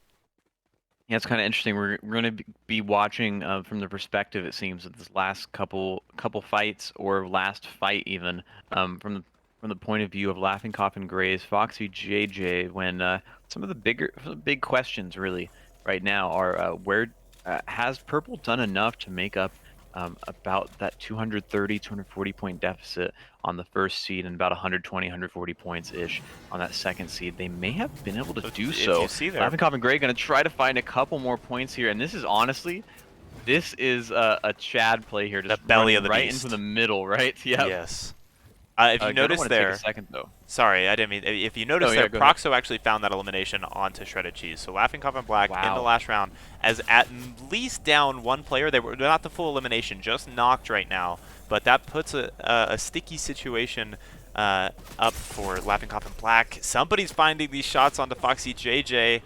Yeah, it's kind of interesting. We're going to be watching from the perspective, it seems, of this last couple fights or last fight even from the point of view of Laughing Coffin Gray's Foxy JJ. When some of the big questions really right now are where has Purple done enough to make up about that 230, 240 point deficit on the first seed and about 120, 140 points ish on that second seed? They may have been able to do If you so. see there, Laughing Coffin Gray going to try to find a couple more points here, and this is honestly, this is a Chad play here, the just belly running of the right into beast. the middle, right? Yep. Yes. If you Gonna notice want to take a there, second though. sorry, I didn't mean. If you Oh notice there, yeah, go ahead. Proxo actually found that elimination onto Shredded Cheese. So Laughing Coffin Black in the Wow. last round, as at least down one player. They're not the full elimination, just knocked right now. But that puts a sticky situation up for Laughing Coffin Black. Somebody's finding these shots onto Foxy JJ,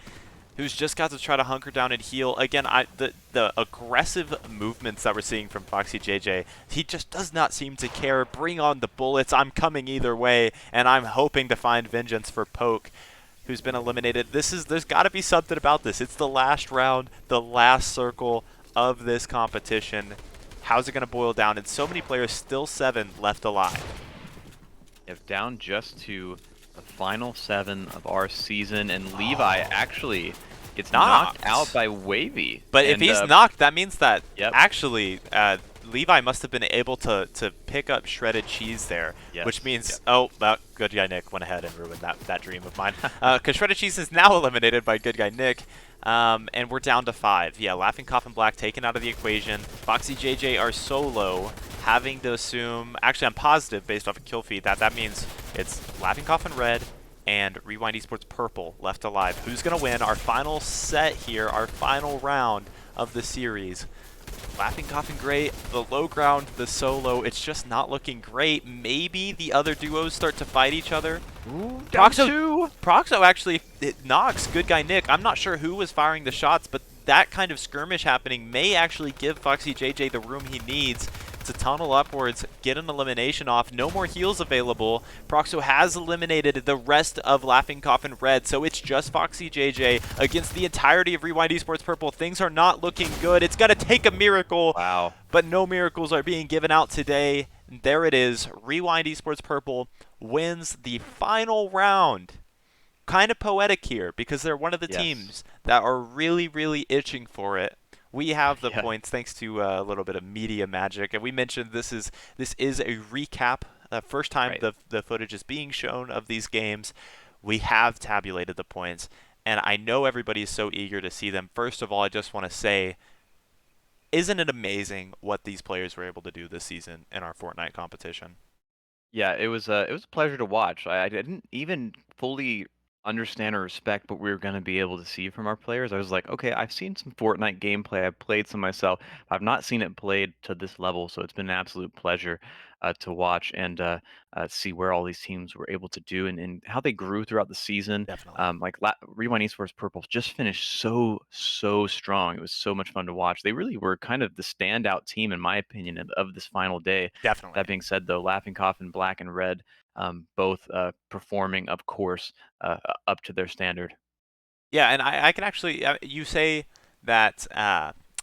who's just got to try to hunker down and heal. Again, the aggressive movements that we're seeing from Foxy JJ, he just does not seem to care. Bring on the bullets. I'm coming either way, and I'm hoping to find vengeance for Poke, who's been eliminated. There's got to be something about this. It's the last round, the last circle of this competition. How's it going to boil down? And so many players, still 7 left alive. If down just to the final 7 of our season, and Levi actually gets knocked out Knocked. by Wavy. But if And he's knocked, that means that yep, actually Levi must have been able to pick up Shredded Cheese there, which yes, yep. means, oh, good guy Nick went ahead and ruined that dream of mine. Because Shredded Cheese is now eliminated by good guy Nick, and we're down to 5. Yeah, Laughing Coffin Black taken out of the equation. Foxy JJ are solo, having to assume, actually I'm positive based off a kill feed, that means it's Laughing Coffin Red and Rewind Esports Purple left alive. Who's going to win our final set here, our final round of the series? Laughing Coffin Gray, the low ground, the solo, it's just not looking great. Maybe the other duos start to fight each other. Ooh, down 2. Proxo actually knocks good guy Nick. I'm not sure who was firing the shots, but that kind of skirmish happening may actually give Foxy JJ the room he needs to tunnel upwards, get an elimination off. No more heals available. Proxo has eliminated the rest of Laughing Coffin Red, so it's just Foxy JJ against the entirety of Rewind Esports Purple. Things are not looking good. It's going to take a miracle, Wow. but no miracles are being given out today. There it is. Rewind Esports Purple wins the final round. Kind of poetic here because they're one of the Yes. teams that are really, really itching for it. We have the Yeah. points thanks to a little bit of media magic, and we mentioned this is a recap. First time Right. the footage is being shown of these games. We have tabulated the points, and I know everybody is so eager to see them. First of all, I just want to say, isn't it amazing what these players were able to do this season in our Fortnite competition? Yeah, it was a pleasure to watch. I didn't even fully understand or respect what we were going to be able to see from our players. I was like, okay, I've seen some Fortnite gameplay. I've played some myself. I've not seen it played to this level, so it's been an absolute pleasure. to watch and see where all these teams were able to do and how they grew throughout the season. Definitely. Rewind Esports Purple just finished so strong. It was so much fun to watch. They really were kind of the standout team, in my opinion, of this final day. Definitely. That being said, though, Laughing Coffin, Black and Red, both performing, of course, up to their standard. Yeah, and I can actually, you say that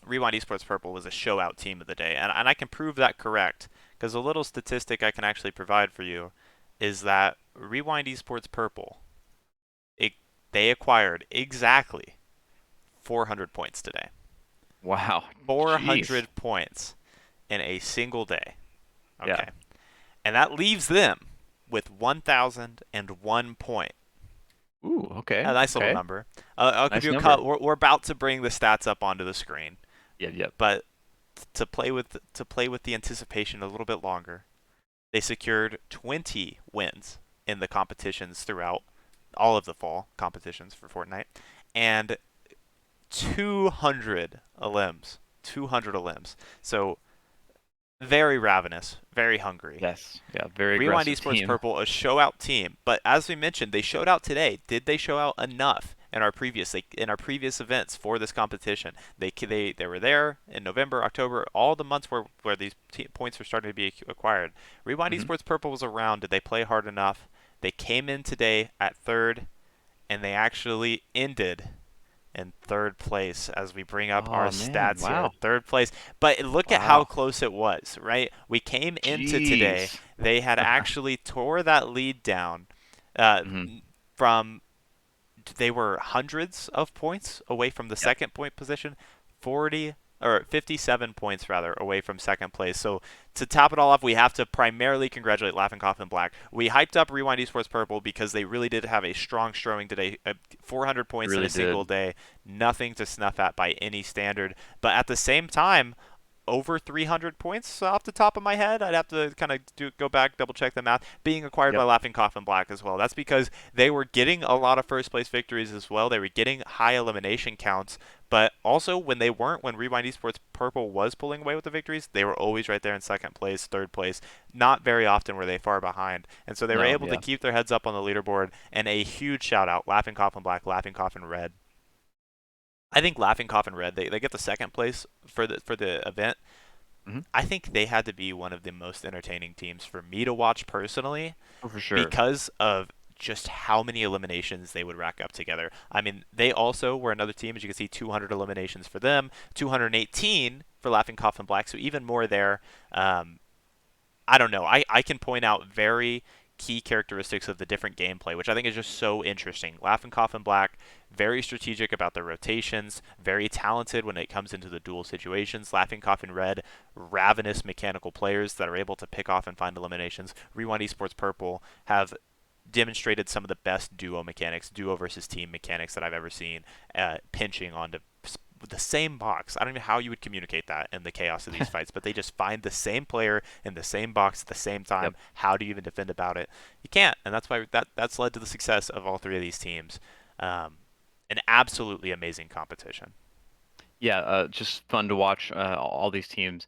Rewind Esports Purple was a show out team of the day, and I can prove that correct because a little statistic I can actually provide for you is that Rewind Esports Purple, it, they acquired exactly 400 points today. Wow, jeez, 400 points in a single day. yeah. Okay. And that leaves them with 1,001 point. Ooh, A okay, nice little okay, number. I'll give nice you a cut. number. We're about to bring the stats up onto the screen, Yep, yep, but to play with the anticipation a little bit longer, they secured 20 wins in the competitions throughout all of the fall competitions for Fortnite, and 200 elims. 200 elims. So very ravenous, very hungry. yes, yeah. Very Rewind aggressive Esports team. Purple, a show out team, but as we mentioned, they showed out today. Did they show out enough in our previous events for this competition? They were there in November, October, all the months where these points were starting to be acquired. Rewind Hmm. Esports Purple was around. Did they play hard enough? They came in today at third, and they actually ended in third place as we bring up our Oh man, stats here. wow, Third place. But look at how wow, close it was, right? We came into today. jeez. They had actually tore that lead down uh, Hmm. from they were hundreds of points away from the Yep, second point position, 40 or 57 points rather away from second place. So to top it all off, we have to primarily congratulate Laughing Coffin Black. We hyped up Rewind Esports Purple because they really did have a strong showing today. 400 it points in really a single did. day, nothing to snuff at by any standard. But at the same time, over 300 points off the top of my head. I'd have to kind of go back, double check the math. Being acquired by Yep, Laughing Coffin Black as well. That's because they were getting a lot of first place victories as well. They were getting high elimination counts, but also when they weren't, when Rewind Esports Purple was pulling away with the victories, they were always right there in second place, third place. Not very often were they far behind, and so they were no, able to yeah. keep their heads up on the leaderboard. And a huge shout out, Laughing Coffin Black, Laughing Coffin Red. I think Laughing Coffin Red, they get the second place for the event. Hmm. I think they had to be one of the most entertaining teams for me to watch personally Oh, for sure. because of just how many eliminations they would rack up together. I mean, they also were another team, as you can see, 200 eliminations for them, 218 for Laughing Coffin Black, so even more there. Um, I don't know. I can point out very key characteristics of the different gameplay, which I think is just so interesting. Laughing Coffin Black, very strategic about their rotations, very talented when it comes into the duel situations. Laughing Coffin Red, ravenous mechanical players that are able to pick off and find eliminations. Rewind Esports Purple have demonstrated some of the best duo mechanics, duo versus team mechanics that I've ever seen, pinching onto the same box. I don't know how you would communicate that in the chaos of these fights, but they just find the same player in the same box at the same Yep. time. How do you even defend about it? You can't, and that's why that's led to the success of all three of these teams. Um, an absolutely amazing competition. Yeah, just fun to watch all these teams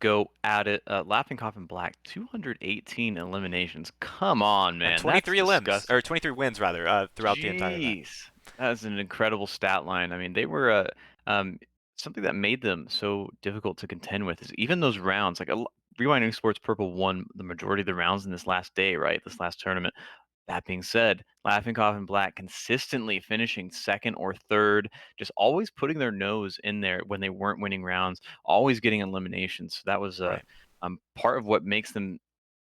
go at it. Laughing Coffin Black, 218 eliminations. Come on, And man, that's 23 limbs or disgusting. 23 wins rather throughout the entire event. Jeez, that's an incredible stat line. I mean, they were um, something that made them so difficult to contend with is even those rounds. Rewinding Sports Purple won the majority of the rounds in this last day, right? This last tournament. That being said, Laughing Coffin Black consistently finishing second or third, just always putting their nose in there when they weren't winning rounds, always getting eliminations. So that was Right. part of what makes them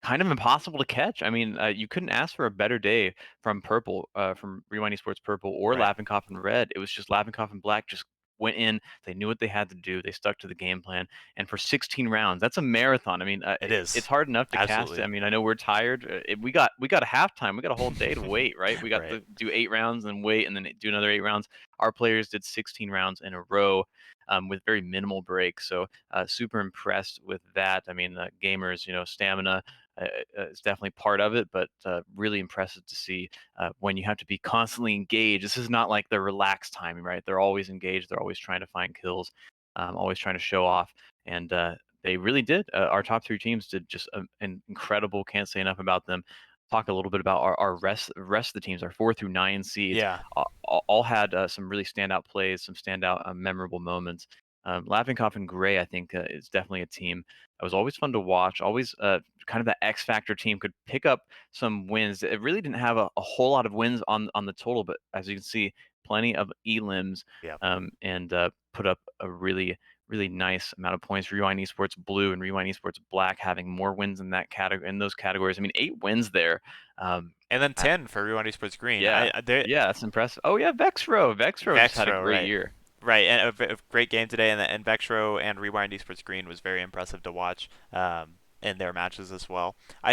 kind of impossible to catch. I mean, you couldn't ask for a better day from Purple, from Rewinding Sports Purple or Right. Laughing Coffin Red. It was just Laughing Coffin Black just went in. They knew what they had to do. They stuck to the game plan. And for 16 rounds, that's a marathon. I mean, It it's is. hard enough to cast it. Absolutely. I mean, I know we're tired. We got a halftime. We got a whole day to wait, right? We got Right. to do 8 rounds and wait, and then do another 8 rounds. Our players did 16 rounds in a row. With very minimal breaks, so super impressed with that. I mean, gamers, stamina, is definitely part of it, but really impressive to see when you have to be constantly engaged. This is not like the relaxed timing, right? They're always engaged. They're always trying to find kills, always trying to show off. And They really did. Our top three teams did just an incredible. Can't say enough about them. Talk a little bit about our rest of the teams. Our 4 through 9 seeds Yeah. all had some really standout plays, some standout memorable moments. Lavinkoff and Gray, I think, is definitely a team that was always fun to watch. Always kind of that X factor team could pick up some wins. It really didn't have a whole lot of wins on the total, but as you can see, plenty of elims Yeah. and put up a really nice amount of points. Rewind Esports Blue and Rewind Esports Black having more wins in that category in those categories. I mean, 8 wins there. Um, And then I, 10 for Rewind Esports Green. yeah, yeah, that's impressive. Oh yeah, Vexro. Vexro just had a Vexro, great right. year. Right, and a great game today, and Vexro and Rewind Esports Green was very impressive to watch in their matches as well. Hmm.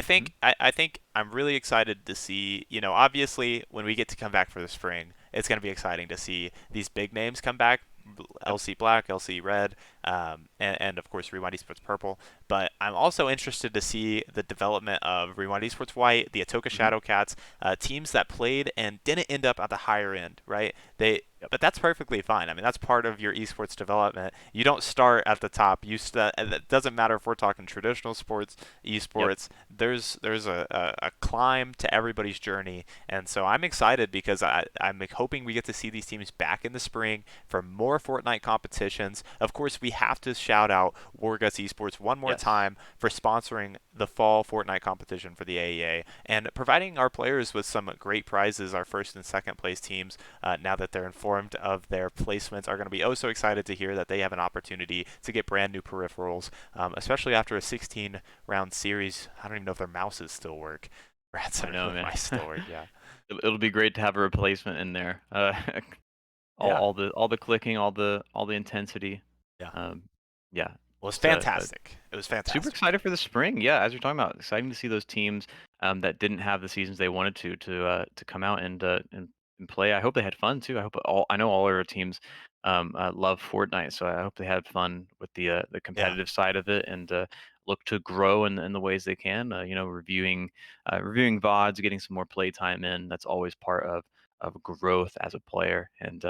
I think I'm really excited to see. Obviously, when we get to come back for the spring, it's going to be exciting to see these big names come back. Yep. LC Black, LC Red, and of course Rewind Esports Purple. But I'm also interested to see the development of Rewind Esports White, the Atoka Hmm. Shadowcats, teams that played and didn't end up at the higher end, right? Yep. But that's perfectly fine. I mean, that's part of your esports development. You don't start at the top. And it doesn't matter if we're talking traditional sports, Yep. esports. There's a climb to everybody's journey, and so I'm excited because I'm hoping we get to see these teams back in the spring for more Fortnite competitions. Of course, we have to shout out Warguts Esports one more Yes. time for sponsoring the fall Fortnite competition for the AEA and providing our players with some great prizes. Our first and second place teams, now that they're informed of their placements, are going to be oh so excited to hear that they have an opportunity to get brand new peripherals, especially after a 16 round series. I don't even know if their mouses still work. Rats I or know, man. mice still work. Yeah. It'll be great to have a replacement in there. All, Yeah. all the clicking, all the intensity. Yeah. Um, yeah, Well, it's just a fantastic. It was super fantastic. excited for the spring. Yeah, as you're talking about, exciting to see those teams that didn't have the seasons they wanted to come out and play. I hope they had fun too. I know all our teams love Fortnite, so I hope they had fun with the Yeah. competitive side of it and look to grow in the ways they can. Reviewing VODs, getting some more play time in. That's always part of growth as a player. And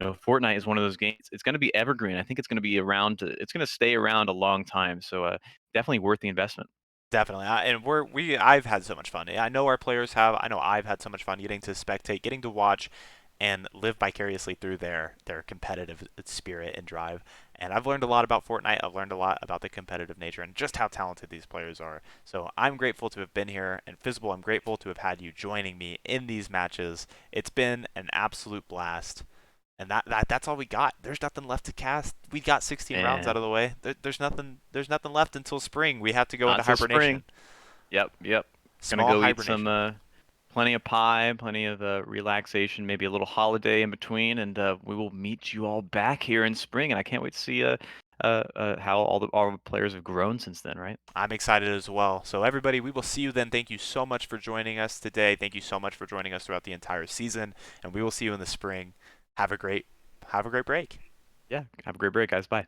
Fortnite is one of those games. It's going to be evergreen. I think it's going to be around. It's going to stay around a long time. So definitely worth the investment. Definitely, and I've had so much fun. I know our players have. I know I've had so much fun getting to spectate, getting to watch, and live vicariously through their competitive spirit and drive. And I've learned a lot about Fortnite. I've learned a lot about the competitive nature and just how talented these players are. So I'm grateful to have been here, and Fizzable, I'm grateful to have had you joining me in these matches. It's been an absolute blast. And that's all we got. There's nothing left to cast. We got 16 rounds out And of the way. There's nothing left until spring. We have to go not into till spring. hibernation. Yep, yep. Gonna Small go eat some hibernation. plenty of pie, plenty of relaxation, maybe a little holiday in between, and we will meet you all back here in spring. And I can't wait to see how all the players have grown since then, right? I'm excited as well. So everybody, we will see you then. Thank you so much for joining us today. Thank you so much for joining us throughout the entire season, and we will see you in the spring. Have a great have a great break. Yeah. Have a great break, guys. Bye.